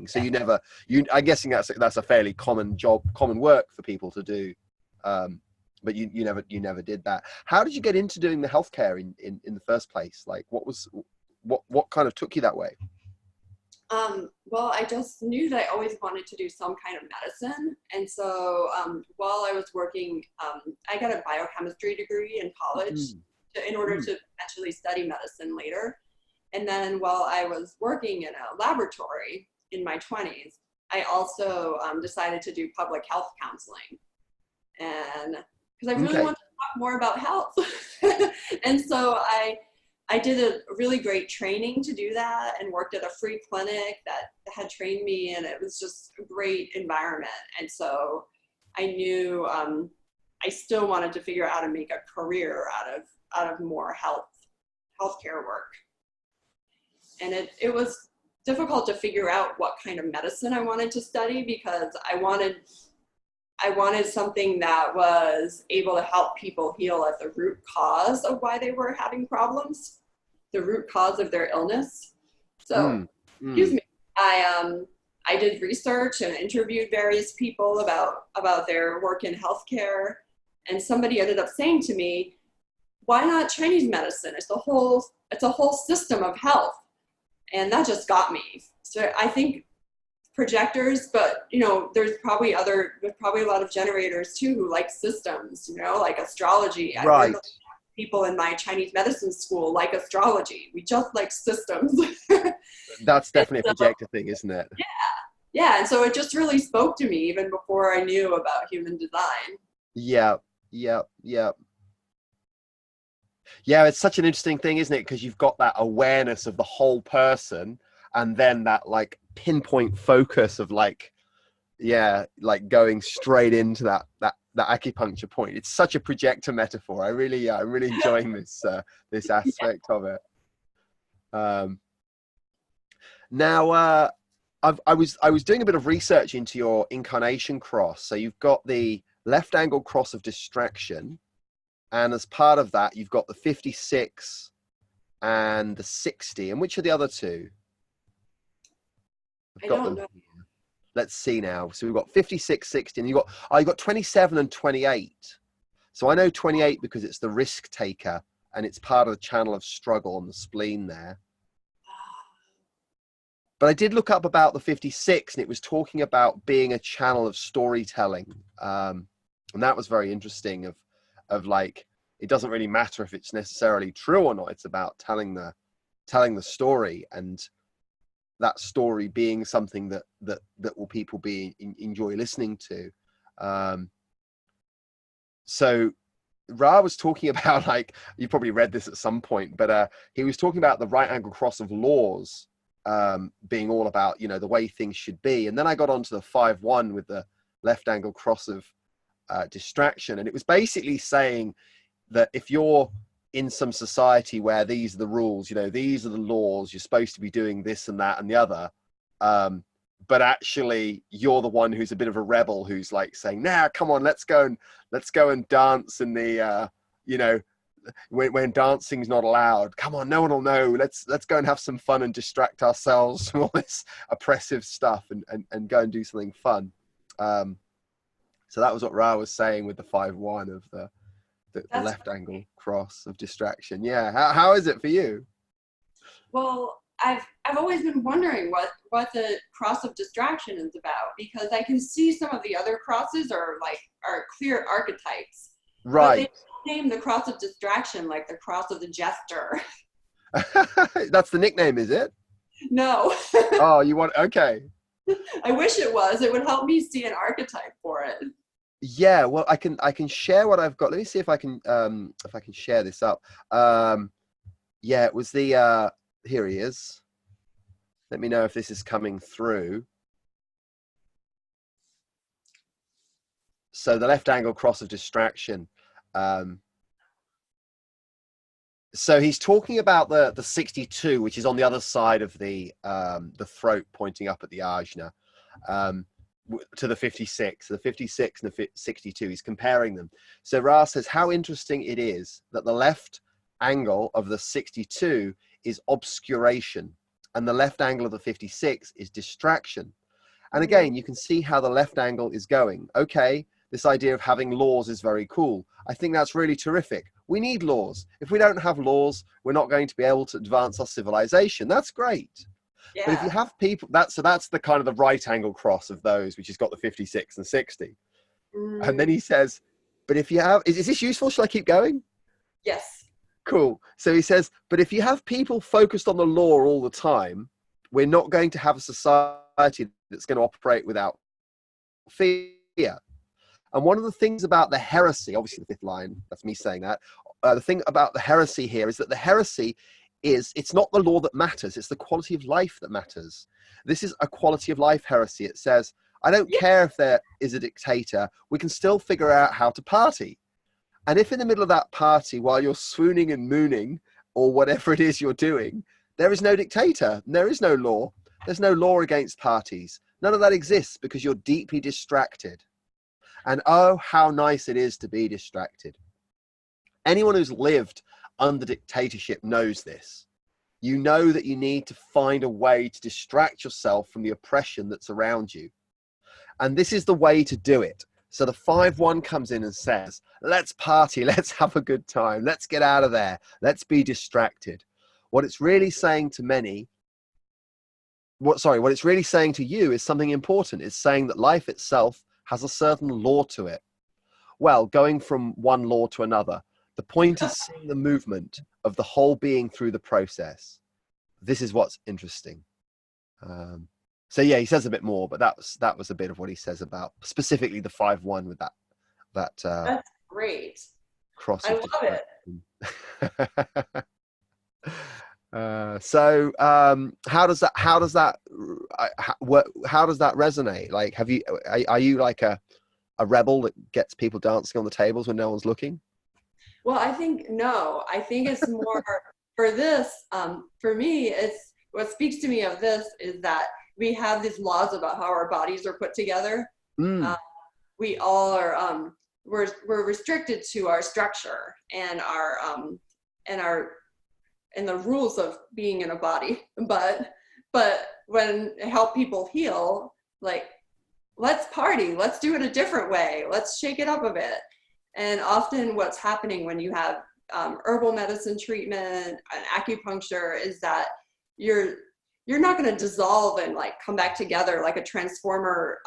So I'm guessing that's a fairly common work for people to do, but you never did that. How did you get into doing the healthcare in the first place? Like, what kind of took you that way? Well, I just knew that I always wanted to do some kind of medicine. And so while I was working, I got a biochemistry degree in college in order to actually study medicine later. And then while I was working in a laboratory in my 20s, I also decided to do public health counseling. And because I really wanted to talk more about health. And so I did a really great training to do that, and worked at a free clinic that had trained me, and it was just a great environment. And so I knew I still wanted to figure out how to make a career out of more healthcare work. And it was difficult to figure out what kind of medicine I wanted to study, because I wanted something that was able to help people heal at the root cause of why they were having problems, the root cause of their illness. So, excuse me, I did research and interviewed various people about their work in healthcare. And somebody ended up saying to me, why not Chinese medicine? It's a whole system of health. And that just got me. So I think projectors, but there's probably a lot of generators too who like systems, like astrology. Right. People in my Chinese medicine school like astrology. We just like systems. That's definitely a projector thing, isn't it? Yeah. And so it just really spoke to me even before I knew about human design. Yeah. Yeah, it's such an interesting thing, isn't it? Because you've got that awareness of the whole person, and then that like pinpoint focus of like going straight into that acupuncture point. It's such a projector metaphor. I'm really enjoying this aspect of it. Now, I was doing a bit of research into your incarnation cross. So you've got the left angle cross of distraction. And as part of that, you've got the 56 and the 60. And which are the other two? I don't know. Here. Let's see now. So we've got 56, 60, and you've got 27 and 28. So I know 28 because it's the risk taker, and it's part of the channel of struggle on the spleen there. But I did look up about the 56, and it was talking about being a channel of storytelling. And that was very interesting of like, it doesn't really matter if it's necessarily true or not. It's about telling the story, and that story being something that will people enjoy listening to. So Ra was talking about, like, you probably read this at some point, but he was talking about the right angle cross of laws being all about, the way things should be. And then I got onto the 5-1 with the left angle cross of distraction. And it was basically saying that if you're in some society where these are the rules, these are the laws, you're supposed to be doing this and that and the other, but actually you're the one who's a bit of a rebel, who's like saying, nah, come on, let's go and dance in the when dancing's not allowed. Come on, no one will know. Let's go and have some fun and distract ourselves from all this oppressive stuff and go and do something fun. So that was what Ra was saying with the 5-1 of the left angle cross of distraction. Yeah. How is it for you? Well, I've always been wondering what the cross of distraction is about, because I can see some of the other crosses are clear archetypes. Right. But they name the cross of distraction like the cross of the jester. That's the nickname, is it? No. Oh, okay. I wish it was. It would help me see an archetype for it. Yeah, well, I can share what I've got. Let me see if I can share this up. Yeah, it was the here he is. Let me know if this is coming through. So the left angle cross of distraction. So he's talking about the 62, which is on the other side of the throat, pointing up at the ajna, to the 56. The 56 and the 62. He's comparing them. So Ra says, how interesting it is that the left angle of the 62 is obscuration, and the left angle of the 56 is distraction. And again, you can see how the left angle is going. Okay, this idea of having laws is very cool. I think that's really terrific. We need laws. If we don't have laws, we're not going to be able to advance our civilization. That's great. Yeah. But if you have people, that's the kind of the right angle cross of those, which has got the 56 and 60. And then he says, but if you have, is this useful? Shall I keep going? Yes. Cool. So he says, but if you have people focused on the law all the time, we're not going to have a society that's going to operate without fear. And one of the things about the heresy, obviously the fifth line, that's me saying that, the thing about the heresy here is that the heresy is, it's not the law that matters, it's the quality of life that matters. This is a quality of life heresy. It says, I don't care if there is a dictator, we can still figure out how to party. And if in the middle of that party, while you're swooning and mooning, or whatever it is you're doing, there is no dictator, there is no law, there's no law against parties. None of that exists because you're deeply distracted. And oh, how nice it is to be distracted. Anyone who's lived under dictatorship knows this. You know that you need to find a way to distract yourself from the oppression that's around you. And this is the way to do it. So the 5-1 comes in and says, let's party, let's have a good time, let's get out of there, let's be distracted. What it's really saying to many, what it's really saying to you is something important. It's saying that life itself has a certain law to it. Well, going from one law to another, the point is seeing the movement of the whole being through the process. This is what's interesting. So yeah, he says a bit more, but that was a bit of what he says about specifically the 5-1 with that. That's great. Cross. I love it. So how does that resonate? Like, are you like a rebel that gets people dancing on the tables when no one's looking? Well, I think it's more for this. For me, it's what speaks to me of this is that we have these laws about how our bodies are put together. We all are, we're restricted to our structure and the rules of being in a body. But when help people heal, like, let's party, let's do it a different way, let's shake it up a bit. And often what's happening when you have herbal medicine treatment and acupuncture is that you're not going to dissolve and like come back together like a transformer.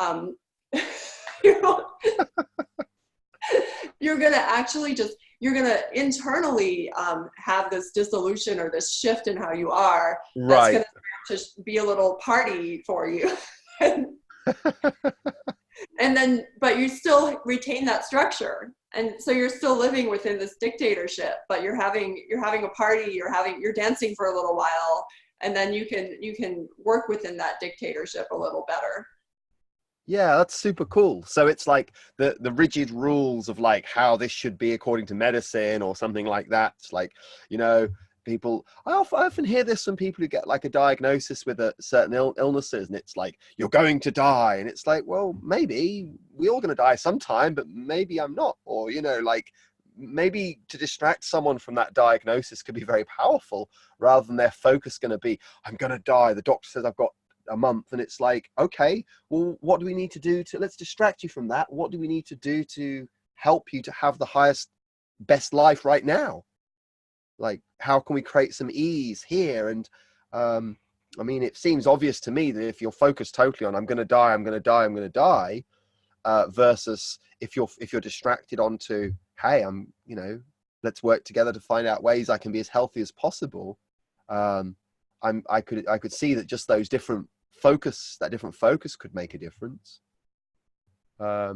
You're going to actually you're going to internally have this dissolution or this shift in how you are. Right. That's going to be a little party for you. And then, but you still retain that structure. And so you're still living within this dictatorship, but you're having a party, you're dancing for a little while, and then you can work within that dictatorship a little better. Yeah, that's super cool. So it's like the rigid rules of like how this should be according to medicine or something like that. It's like, people, I often hear this from people who get like a diagnosis with a certain illnesses, and it's like, you're going to die. And it's like, well, maybe we're all going to die sometime, but maybe I'm not. Or, like maybe to distract someone from that diagnosis could be very powerful, rather than their focus going to be, I'm going to die, the doctor says I've got a month. And it's like, okay, well, what do we need to do to, let's distract you from that. What do we need to do to help you to have the highest, best life right now? Like, how can we create some ease here? And I mean, it seems obvious to me that if you're focused totally on, I'm going to die, I'm going to die, I'm going to die, versus if you're distracted onto, hey, let's work together to find out ways I can be as healthy as possible. I could see that just those different focus, that different focus could make a difference. I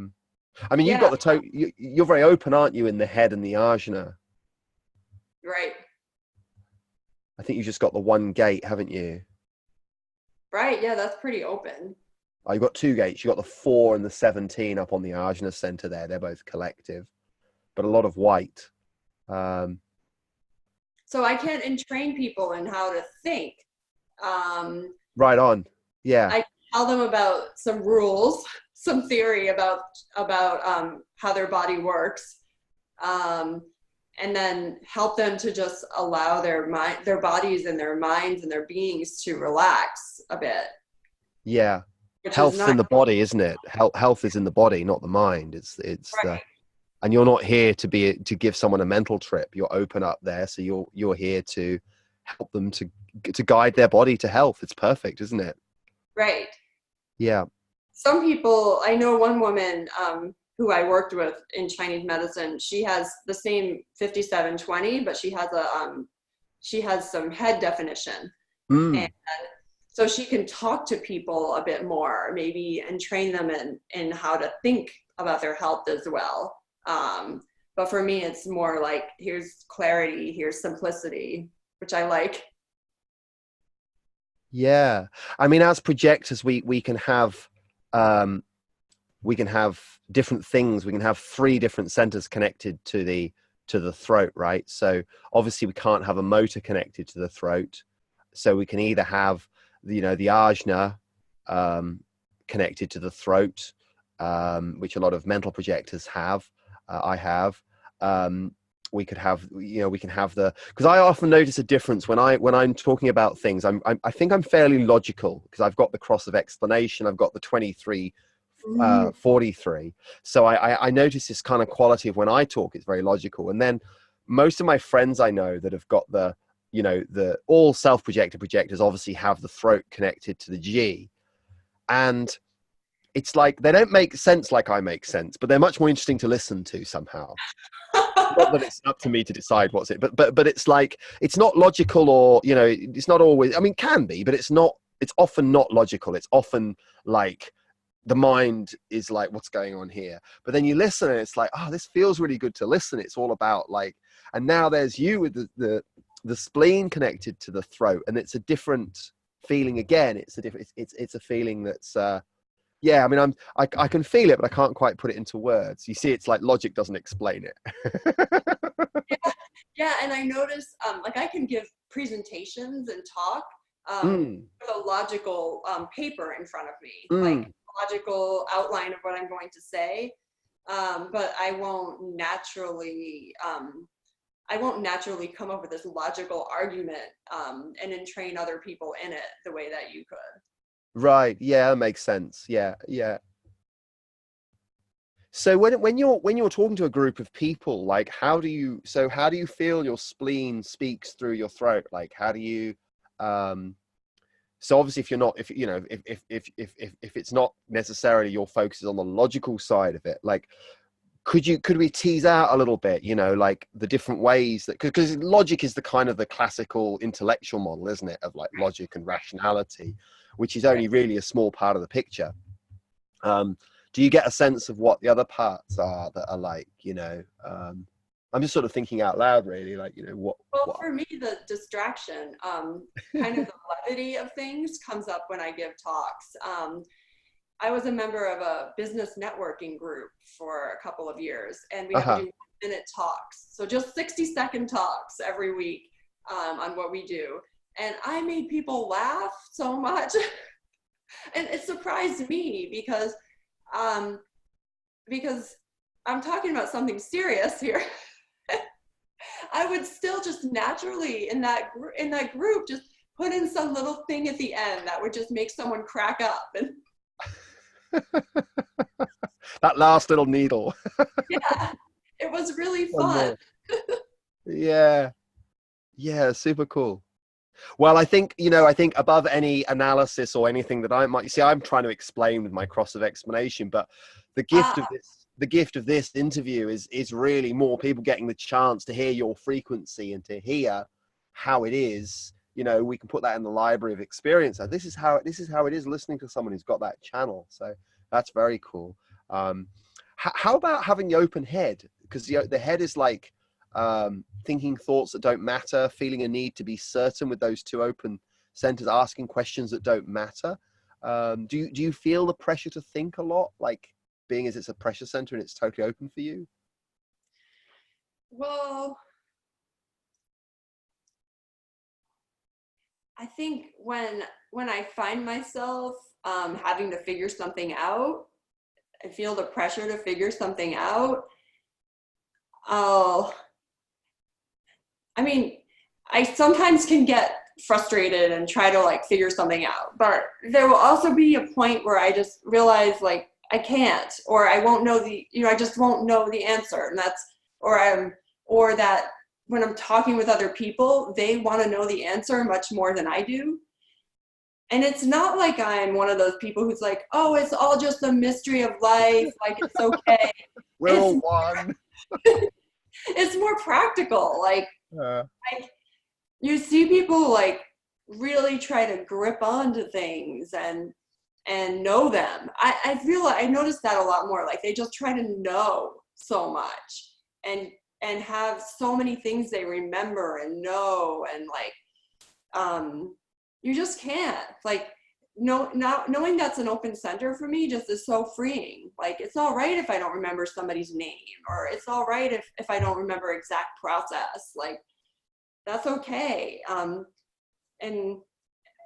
mean, you've got you're very open, aren't you, in the head and the ajna? Right. I think you just got the one gate, haven't you? Right. Yeah, that's pretty open. Oh, you've got two gates. You've got the 4 and the 17 up on the ajna center there. They're both collective, but a lot of white. So I can't entrain people in how to think. Right on. Yeah. I tell them about some rules, some theory about how their body works, and then help them to just allow their bodies and their minds and their beings to relax a bit. Yeah. Health's in the body, isn't it? Health is in the body, not the mind. It's right. And you're not here to give someone a mental trip. You're open up there, so you're here to help them to guide their body to health. It's perfect, isn't it? Right. Yeah. Some people, I know one woman who I worked with in Chinese medicine. She has the same 5720, but she has some head definition, and so she can talk to people a bit more, maybe, and train them in how to think about their health as well. But for me, it's more like, here's clarity, here's simplicity, which I like. Yeah. I mean, as projectors, we can have different things. We can have 3 different centers connected to the throat, right? So obviously we can't have a motor connected to the throat. So we can either have, the ajna connected to the throat, which a lot of mental projectors have. I have. We could have, we can have because I often notice a difference when I'm talking about things. I think I'm fairly logical, because I've got the cross of explanation. I've got the 23, 43. So I notice this kind of quality of when I talk, it's very logical. And then most of my friends I know that have got the all self-projected projectors obviously have the throat connected to the G, and it's like they don't make sense like I make sense, but they're much more interesting to listen to somehow. Not that it's up to me to decide what's it, but it's like, it's not logical, or it's not always, I mean, can be, but it's often not logical. It's often like the mind is like, what's going on here? But then you listen and it's like, oh, this feels really good to listen. It's all about like, and now there's you with the spleen connected to the throat, and it's a different feeling again. It's a feeling that's yeah, I mean, I can feel it, but I can't quite put it into words. You see, it's like logic doesn't explain it. Yeah, and I notice, like, I can give presentations and talk with a logical paper in front of me, like logical outline of what I'm going to say, but I won't naturally come up with this logical argument and entrain other people in it the way that you could. Right. Yeah, that makes sense. Yeah. Yeah. So when you're talking to a group of people, like, how do you feel your spleen speaks through your throat? Like, how do you, so obviously if it's not necessarily your focus is on the logical side of it, like, could we tease out a little bit, like the different ways that, because logic is the kind of the classical intellectual model, isn't it, of like logic and rationality, which is only really a small part of the picture. Do you get a sense of what the other parts are that are like, I'm just sort of thinking out loud, really, like, what. For me, the distraction, kind of the levity of things comes up when I give talks. I was a member of a business networking group for a couple of years, and we had to do 1-minute talks. So just 60-second talks every week on what we do. And I made people laugh so much. And it surprised me because I'm talking about something serious here. I would still just naturally in that group just put in some little thing at the end that would just make someone crack up. And that last little needle. yeah, it was really One fun. more. Yeah. Yeah, super cool. Well, I think, I think above any analysis or anything that I might, you see, I'm trying to explain with my cross of explanation, but the gift of this interview is really more people getting the chance to hear your frequency and to hear how it is. We can put that in the library of experience. This is how it is listening to someone who's got that channel. So that's very cool. How about having the open head? Because the head is like, thinking thoughts that don't matter, feeling a need to be certain with those two open centers, asking questions that don't matter. Do you feel the pressure to think a lot, like being as it's a pressure center and it's totally open for you? Well, I think when I find myself having to figure something out, I feel the pressure to figure something out. I sometimes can get frustrated and try to like figure something out, but there will also be a point where I just realize like I can't, or I won't know I just won't know the answer. And or that when I'm talking with other people, they want to know the answer much more than I do. And it's not like I'm one of those people who's like, oh, it's all just a mystery of life. Like, it's okay. We're all one. It's more practical. Like you see people like really try to grip onto things and know them. I feel like I noticed that a lot more. Like they just try to know so much and have so many things they remember and know, and like you just can't. Like not knowing that's an open center for me just is so freeing. Like it's all right if I don't remember somebody's name, or it's all right if I don't remember exact process. Like that's okay. And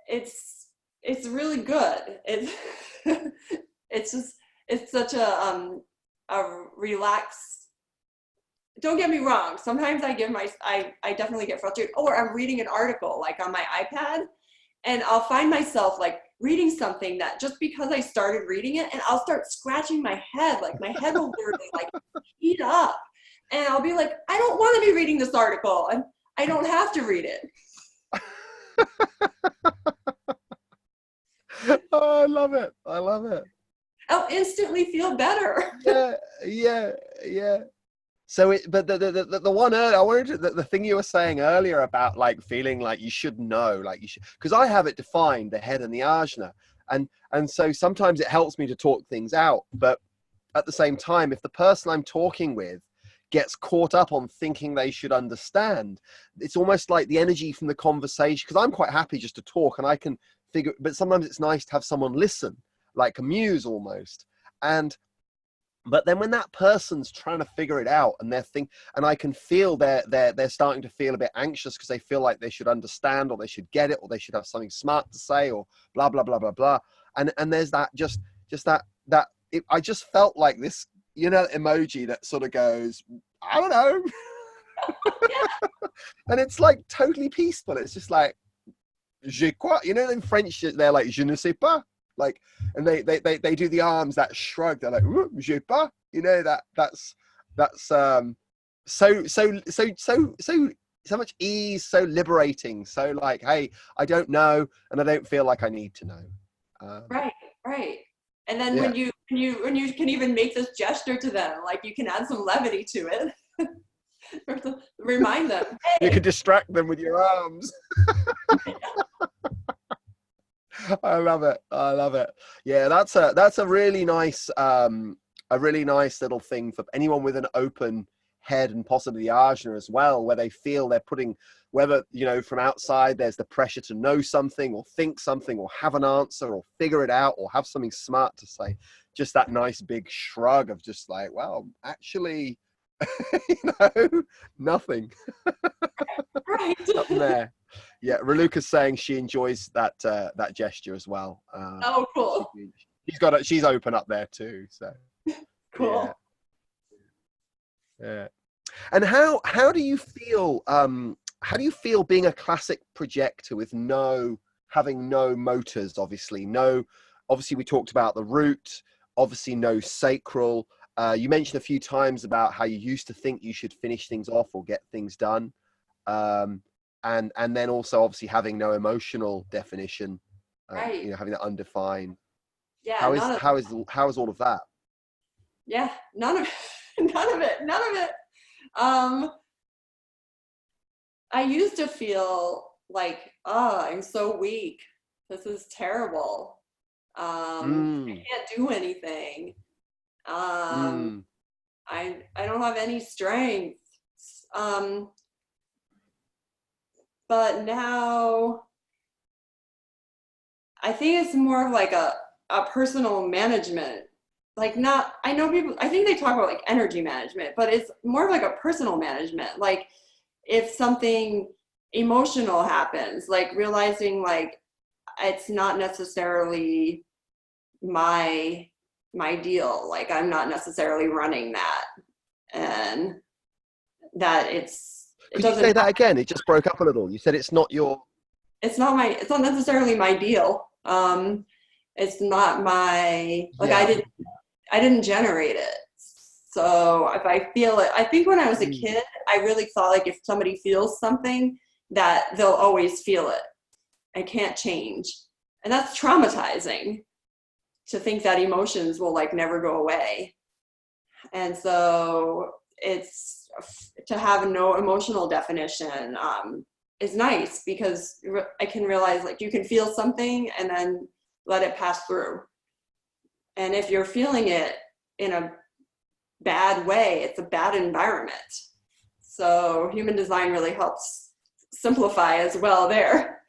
it's really good. It's such a relaxed. Don't get me wrong. Sometimes I definitely get frustrated. Or I'm reading an article like on my iPad, and I'll find myself like reading something that just because I started reading it, and I'll start scratching my head. Like my head will literally like heat up, and I'll be like, I don't want to be reading this article, and I don't have to read it. Oh, I love it. I love it. I'll instantly feel better. Yeah. So but the one earlier, I wanted to, the thing you were saying earlier about like feeling like you should know, like you should, because I have it defined, the head and the ajna, and so sometimes it helps me to talk things out, but at the same time, if the person I'm talking with gets caught up on thinking they should understand, it's almost like the energy from the conversation, because I'm quite happy just to talk and I can figure, but sometimes it's nice to have someone listen, like a muse almost. But then when that person's trying to figure it out and and I can feel they're starting to feel a bit anxious because they feel like they should understand, or they should get it, or they should have something smart to say, or blah blah blah blah blah. And there's that I just felt like this, emoji that sort of goes, I don't know. And it's like totally peaceful. It's just like, je crois, in French, they're like, je ne sais pas. Like, and they do the arms, that shrug. They're like, je sais pas. That's so much ease, so liberating. So like, hey, I don't know, and I don't feel like I need to know. Right. And then when you can even make this gesture to them, like you can add some levity to it. Or to remind them. Hey. You can distract them with your arms. I love it. Yeah, that's a really nice little thing for anyone with an open head, and possibly the ajna as well, where they feel they're putting, whether from outside there's the pressure to know something or think something or have an answer or figure it out or have something smart to say, just that nice big shrug of just like, well, actually, nothing. Right. Nothing there. Yeah, Raluca's saying she enjoys that gesture as well. Oh, cool. She's open up there too. So cool. Yeah. And how do you feel? How do you feel being a classic projector with having no motors? Obviously, no. Obviously, we talked about the root. Obviously, no sacral. You mentioned a few times about how you used to think you should finish things off or get things done, and then also obviously having no emotional definition. Right. Having that undefined. Yeah. How is all of that? Yeah. None of it. I used to feel like, oh, I'm so weak. This is terrible. I can't do anything. Mm. I don't have any strength. But now I think it's more of like a personal management. Like not, I know people, I think they talk about like energy management, but it's more of like a personal management. Like if something emotional happens, like realizing like it's not necessarily my deal. Like I'm not necessarily running that, and that it Could you doesn't say that again? It just broke up a little. You said it's not necessarily my deal. It's not my, like Yeah. I didn't generate it. So if I feel it, I think when I was a kid, I really thought like if somebody feels something that they'll always feel it. I can't change. And that's traumatizing to think that emotions will like never go away. And so it's to have no emotional definition is nice because I can realize like you can feel something and then let it pass through. And if you're feeling it in a bad way, it's a bad environment. So human design really helps simplify as well there.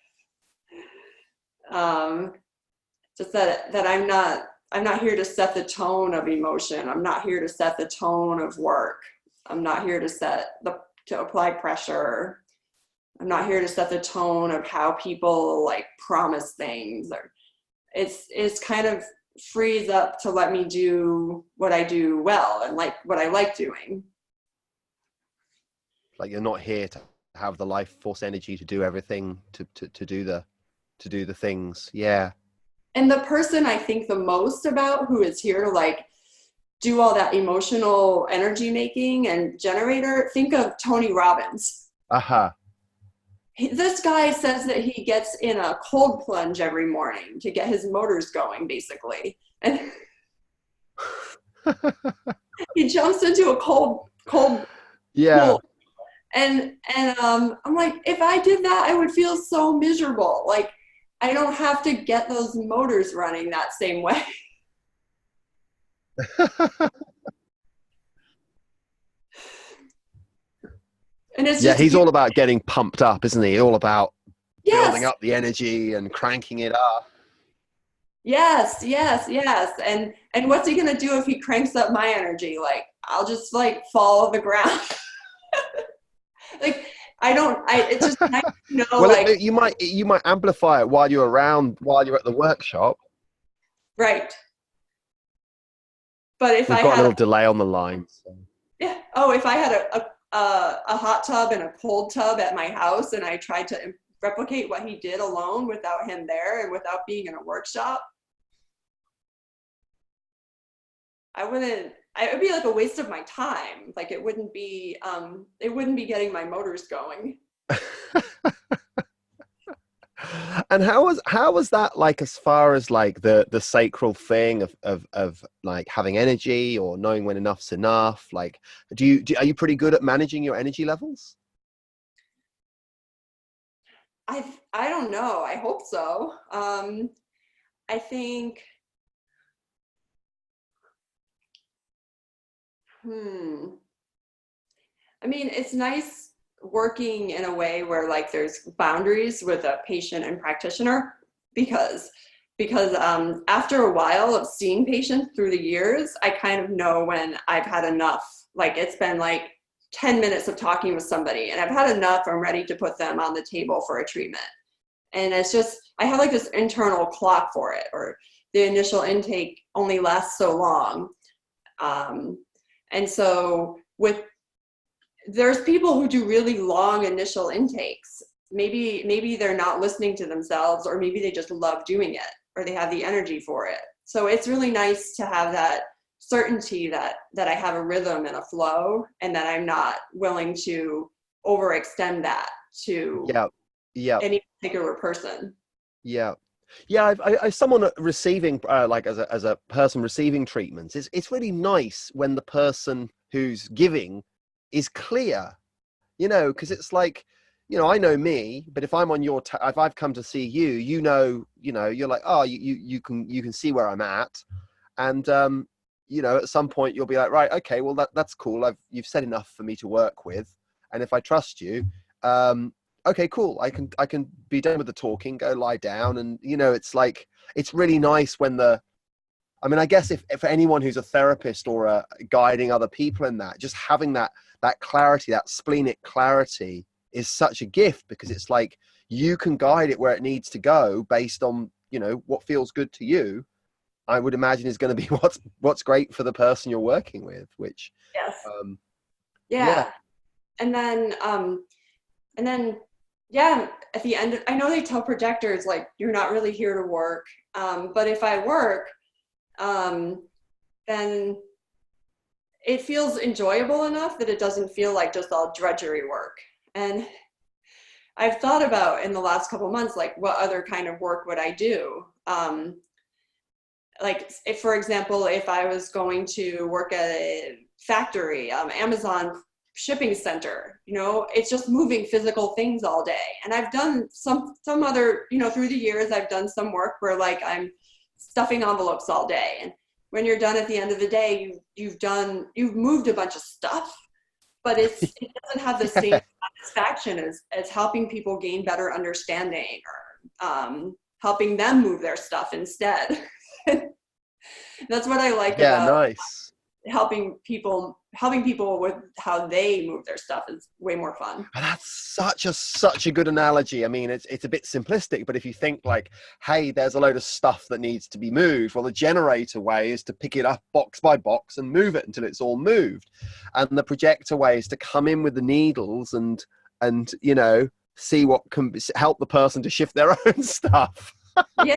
Just that I'm not here to set the tone of emotion. I'm not here to set the tone of work. I'm not here to apply pressure. I'm not here to set the tone of how people like promise things. Or it's kind of frees up to let me do what I do well and like what I like doing. Like you're not here to have the life force energy to do everything, to do the things. Yeah. And the person I think the most about who is here to like do all that emotional energy making and generator, think of Tony Robbins. Uh-huh. This guy says that he gets in a cold plunge every morning to get his motors going, basically. And he jumps into a cold Yeah. pool. And I'm like, if I did that, I would feel so miserable. Like, I don't have to get those motors running that same way. And it's Yeah, just, he's all about getting pumped up, isn't he? All about building yes, up the energy and cranking it up. yes. And what's he gonna do if he cranks up my energy? Like, I'll just like fall on the ground. Like, it's just nice to know, Well, like, you might amplify it while you're at the workshop. right. But if We've I got a had little delay on the line. So. yeah. Oh, if I had a hot tub and a cold tub at my house and I tried to replicate what he did alone without him there and without being in a workshop, it would be like a waste of my time. Like it wouldn't be getting my motors going. And how was that like as far as like the sacral thing of like having energy or knowing when enough's enough? Like, are you pretty good at managing your energy levels? I don't know. I hope so. I think. I mean, it's nice working in a way where like there's boundaries with a patient and practitioner because after a while of seeing patients through the years, I kind of know when I've had enough. Like it's been like 10 minutes of talking with somebody and I've had enough. I'm ready to put them on the table for a treatment. And it's just, I have like this internal clock for it, or the initial intake only lasts so long. And so there's people who do really long initial intakes. Maybe they're not listening to themselves, or maybe they just love doing it, or they have the energy for it. So it's really nice to have that certainty that I have a rhythm and a flow, and that I'm not willing to overextend that to any particular person. Yeah. As someone receiving, like as a person receiving treatments, it's really nice when the person who's giving is clear, because it's like, I know me, but if I'm on your, if I've come to see you, you're like, oh, you can see where I'm at, and at some point you'll be like, right, okay, well that's cool. You've said enough for me to work with, and if I trust you, okay, cool. I can be done with the talking, go lie down. And, it's like, it's really nice when I guess if for anyone who's a therapist or guiding other people in that, just having that clarity, that splenic clarity is such a gift, because it's like, you can guide it where it needs to go based on, what feels good to you. I would imagine is going to be what's great for the person you're working with, which, Yes. Yeah. And then, yeah, at the end, I know they tell projectors, like, you're not really here to work. But if I work, then it feels enjoyable enough that it doesn't feel like just all drudgery work. And I've thought about in the last couple of months, like, what other kind of work would I do? Like, if, for example, if I was going to work at a factory, Amazon shipping center, it's just moving physical things all day. And I've done some other, through the years, I've done some work where, like, I'm stuffing envelopes all day. And when you're done at the end of the day, you've moved a bunch of stuff, but it doesn't have the same satisfaction as helping people gain better understanding, or helping them move their stuff instead. That's what I like about nice. helping people with how they move their stuff is way more fun. That's such a good analogy. I mean, it's a bit simplistic, but if you think like, hey, there's a load of stuff that needs to be moved, well, the generator way is to pick it up box by box and move it until it's all moved, and the projector way is to come in with the needles and see what can help the person to shift their own stuff. Yeah.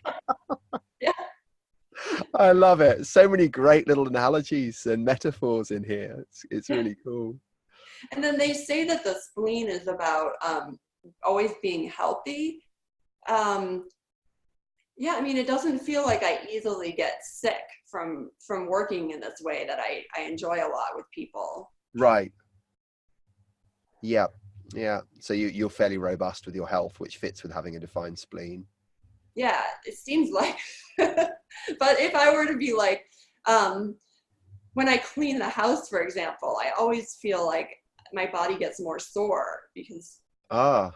I love it. So many great little analogies and metaphors in here. It's really cool. And then they say that the spleen is about always being healthy. Yeah, I mean, it doesn't feel like I easily get sick from working in this way that I enjoy a lot with people. Right. Yeah. So you're fairly robust with your health, which fits with having a defined spleen. Yeah, it seems like. But if I were to be like, when I clean the house, for example, I always feel like my body gets more sore because I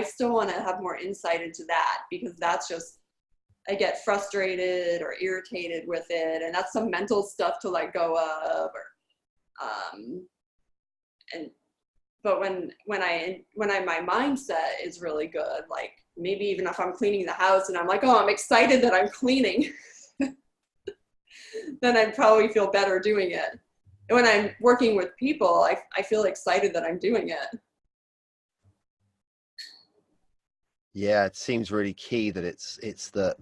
still want to have more insight into that, because that's just, I get frustrated or irritated with it, and that's some mental stuff to let go of, but when my mindset is really good, like maybe even if I'm cleaning the house and I'm like, oh, I'm excited that I'm cleaning, then I'd probably feel better doing it. And when I'm working with people, I feel excited that I'm doing it. Yeah, it seems really key that it's the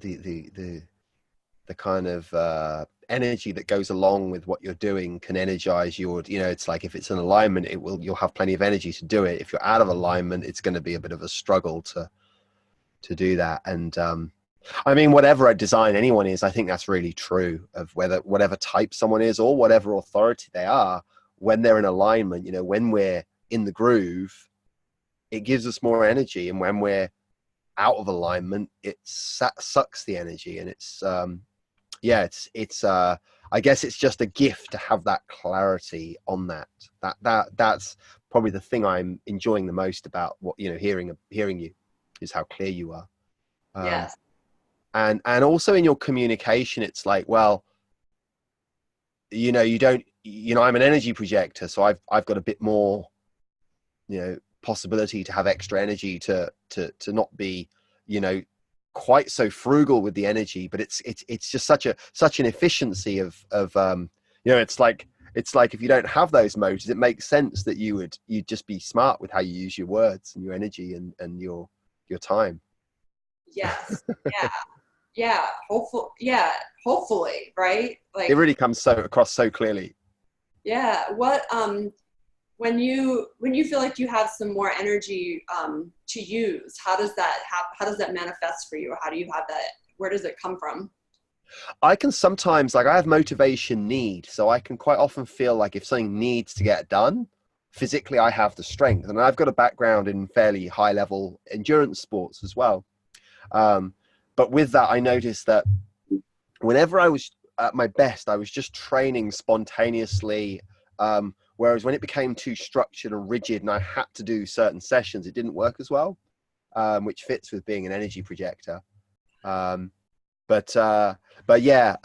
kind of energy that goes along with what you're doing can energize your, it's like if it's an alignment, you'll have plenty of energy to do it. If you're out of alignment, it's going to be a bit of a struggle to do that. And I mean, whatever design anyone is, I think that's really true of whatever type someone is or whatever authority they are, when they're in alignment, when we're in the groove, it gives us more energy. And when we're out of alignment, it sucks the energy. And it's I guess it's just a gift to have that clarity on that's probably the thing I'm enjoying the most about what, hearing you, is how clear you are. Yes. And also in your communication, it's like, well, you don't, I'm an energy projector, so I've got a bit more, possibility to have extra energy to not be, quite so frugal with the energy, but it's just such an efficiency of it's like it's like if you don't have those motors, it makes sense that you'd just be smart with how you use your words and your energy and your time. Yes. Yeah. Yeah. Hopefully, right? It Like, really comes across so clearly. yeah. When you feel like you have some more energy to use, how does that manifest for you? How do you have that? Where does it come from? I can sometimes, like, I have motivation need, so I can quite often feel like if something needs to get done, physically I have the strength. And I've got a background in fairly high level endurance sports as well. Um, but with that, I noticed that whenever I was at my best, I was just training spontaneously. Whereas when it became too structured and rigid and I had to do certain sessions, it didn't work as well, which fits with being an energy projector. Um, but yeah,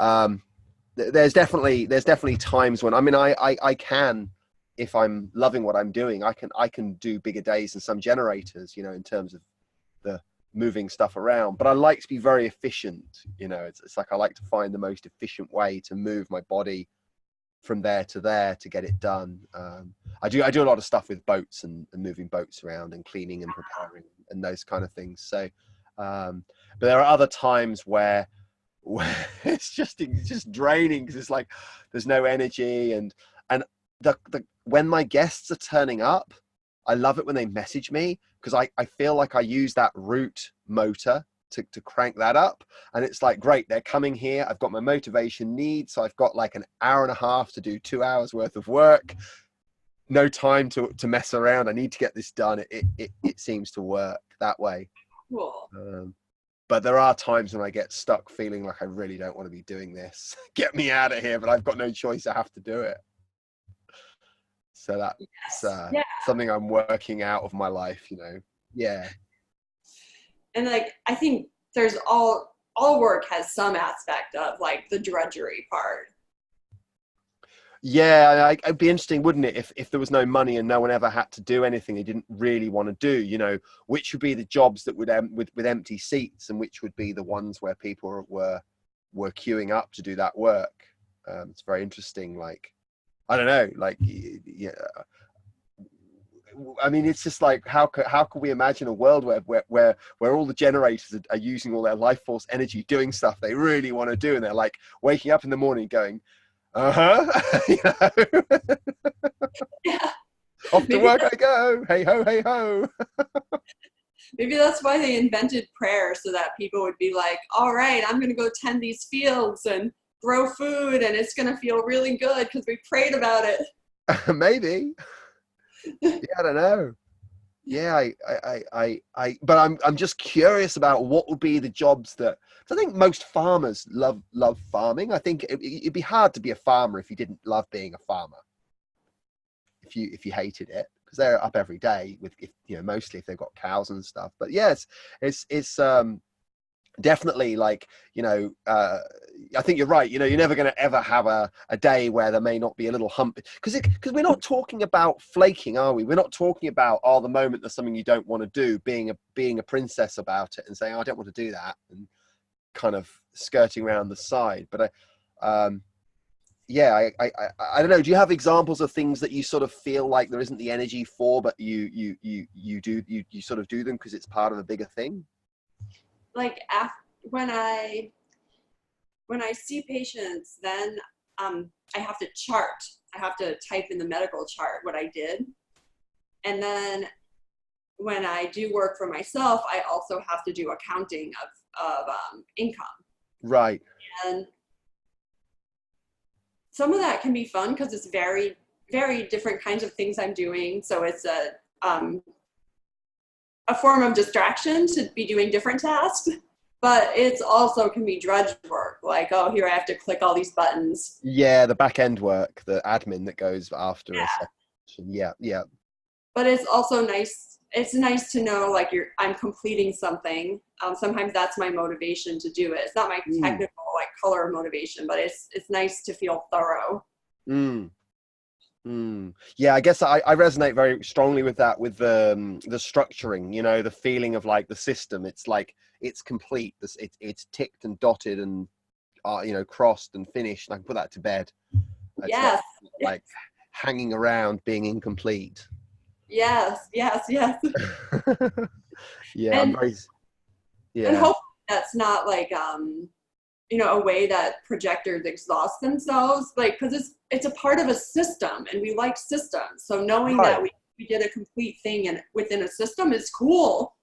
there's definitely times when, I mean, I can, if I'm loving what I'm doing, I can do bigger days than some generators, you know, in terms of the moving stuff around. But I like to be very efficient, you know. It's like I like to find the most efficient way to move my body from there to get it done. I do a lot of stuff with boats and moving boats around and cleaning and preparing and those kind of things. So, but there are other times where it's just draining because it's like there's no energy and the when my guests are turning up, I love it when they message me because I feel like I use that root motor to crank that up, and it's like, great, they're coming here, I've got my motivation need, so I've got like an hour and a half to do 2 hours worth of work, no time to mess around, I need to get this done. It seems to work that way. Cool. But there are times when I get stuck feeling like I really don't want to be doing this. Get me out of here, but I've got no choice. I have to do it. So that's Yeah. something I'm working out of my life, you know? Yeah. And like, I think there's all work has some aspect of like the drudgery part. Yeah, it'd be interesting, wouldn't it, if there was no money and no one ever had to do anything they didn't really want to do, you know, which would be the jobs that would with empty seats, and which would be the ones where people were queuing up to do that work. It's very interesting. Like, I don't know, like, yeah, I mean, it's just like, how can we imagine a world where all the generators are using all their life force energy doing stuff they really want to do, and they're like waking up in the morning going, you know, Yeah. off to Maybe work I go. Hey ho, hey ho. maybe that's why they invented prayer, so that people would be like, all right, I'm going to go tend these fields and grow food, and it's going to feel really good because we prayed about it. Maybe. Yeah, I don't know. Yeah, but I'm just curious about what would be the jobs that. I think most farmers love farming. I think it'd be hard to be a farmer if you didn't love being a farmer. If you hated it, because they're up every day with, if, you know, mostly if they've got cows and stuff. But yes, it's definitely, like, you know, I think you're right. You know, you're never going to ever have a day where there may not be a little hump, because we're not talking about flaking, are we? We're not talking about, oh, the moment there's something you don't want to do, being a princess about it and saying, oh, I don't want to do that, and kind of skirting around the side. But yeah, I don't know. Do you have examples of things that you sort of feel like there isn't the energy for, but you sort of do them because it's part of a bigger thing? Like, when I see patients, then I have to chart. I have to type in the medical chart what I did, and then when I do work for myself, I also have to do accounting of income. Right. And some of that can be fun because it's very, very different kinds of things I'm doing. So it's a form of distraction to be doing different tasks, but it's also can be drudge work. Like, oh, here I have to click all these buttons. Yeah, the back end work, the admin that goes after a session. Yeah, yeah. But it's also nice. It's nice to know, like, I'm completing something. Sometimes that's my motivation to do it. It's not my technical, like, color motivation, but it's nice to feel thorough. Yeah, I guess I resonate very strongly with that, with the structuring, you know, the feeling of like the system. It's like it's complete. It's ticked and dotted and you know, crossed and finished, and I can put that to bed. It's not Yes. like hanging around being incomplete. Yes. Yes. Yes. Yeah, I'm And very, and yeah. hopefully that's not like a way that projectors exhaust themselves, like, because it's a part of a system and we like systems, so knowing that Right. we did a complete thing and within a system is cool.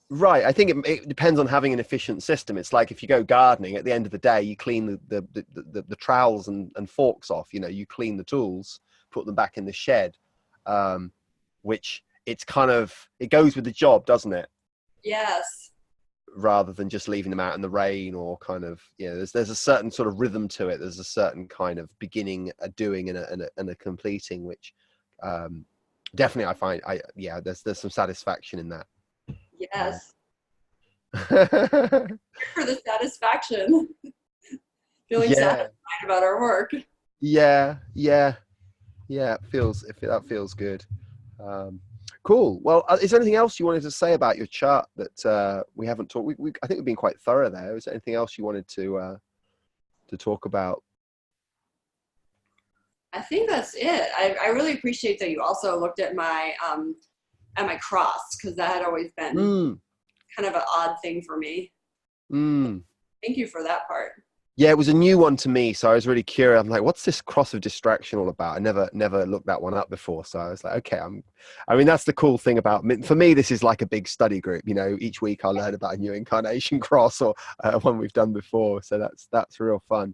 Right. I think it depends on having an efficient system. It's like if you go gardening, at the end of the day, you clean the trowels and forks off. You know, you clean the tools, put them back in the shed, which it's kind of, it goes with the job, doesn't it? Yes. Rather than just leaving them out in the rain or kind of, there's a certain sort of rhythm to it. There's a certain kind of beginning, a doing, and a completing, which definitely I find, there's some satisfaction in that. Yes. Uh, For the satisfaction. Feeling yeah, satisfied about our work. yeah, yeah, yeah. That feels good. Um, cool. Well, is there anything else you wanted to say about your chart that we haven't talked? I think we've been quite thorough there. Is there anything else you wanted to talk about? I think that's it. I really appreciate that you also looked at my cross, because that had always been Mm, kind of an odd thing for me. mm. Thank you for that part. Yeah, it was a new one to me, so I was really curious. I'm like, what's this cross of distraction all about? I never looked that one up before, so I was like, okay, I mean, that's the cool thing about for me. This is like a big study group. You know, each week I'll learn about a new incarnation cross or one we've done before. So that's real fun.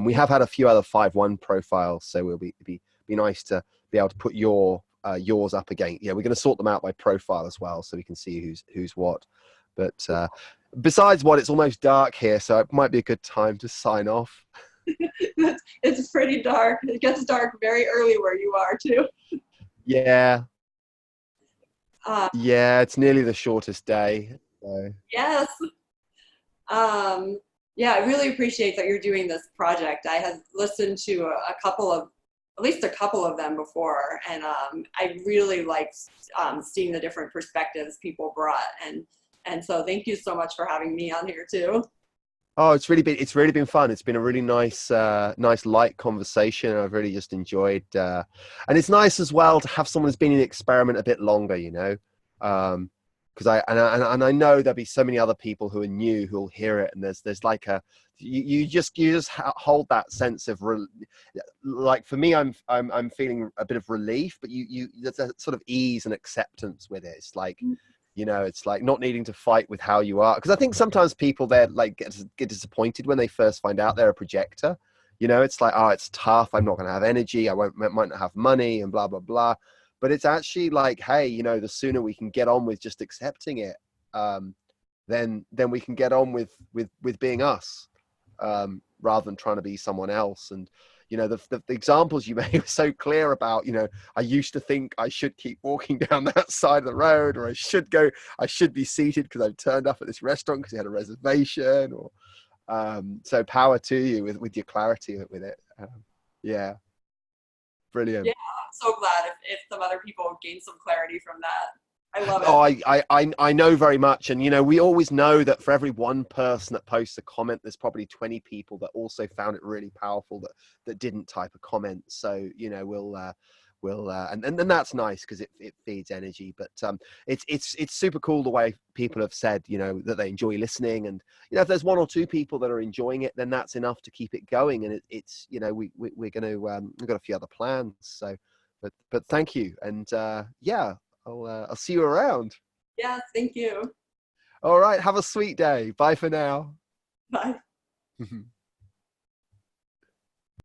We have had a few other 5/1 profiles, so we'll be nice to be able to put yours up again. Yeah, we're going to sort them out by profile as well, so we can see who's what. But besides what, it's almost dark here, so it might be a good time to sign off. It's pretty dark. It gets dark very early where you are too. Yeah, Uh, yeah, it's nearly the shortest day. So. yes. Yeah, I really appreciate that you're doing this project. I had listened to at least a couple of them before, and I really liked seeing the different perspectives people brought, and so thank you so much for having me on here too. Oh, it's really been fun. It's been a really nice light conversation. I've really just enjoyed, and it's nice as well to have someone who's been in the experiment a bit longer, because I know there'll be so many other people who are new who'll hear it, and there's like you just hold that sense of like for me, I'm feeling a bit of relief, but there's a sort of ease and acceptance with it. It's like, it's like not needing to fight with how you are, because I think sometimes people they're like get disappointed when they first find out they're a projector. It's like, oh, it's tough, I'm not going to have energy, might not have money, and blah blah blah. But it's actually like, hey, the sooner we can get on with just accepting it, then we can get on with being us, rather than trying to be someone else. And the examples you made were so clear about, I used to think I should keep walking down that side of the road, or I should be seated because I've turned up at this restaurant because I had a reservation, or so power to you with your clarity with it. Yeah, Yeah, brilliant. I'm so glad if some other people gain some clarity from that. I love Oh, it. I know very much. And, we always know that for every one person that posts a comment, there's probably 20 people that also found it really powerful that didn't type a comment. So, and then that's nice because it feeds energy. But it's super cool the way people have said, that they enjoy listening. And, if there's one or two people that are enjoying it, then that's enough to keep it going. And we're going to, we've got a few other plans. So, but thank you. And yeah. I'll see you around. Yeah, thank you. All right. Have a sweet day. Bye for now. Bye.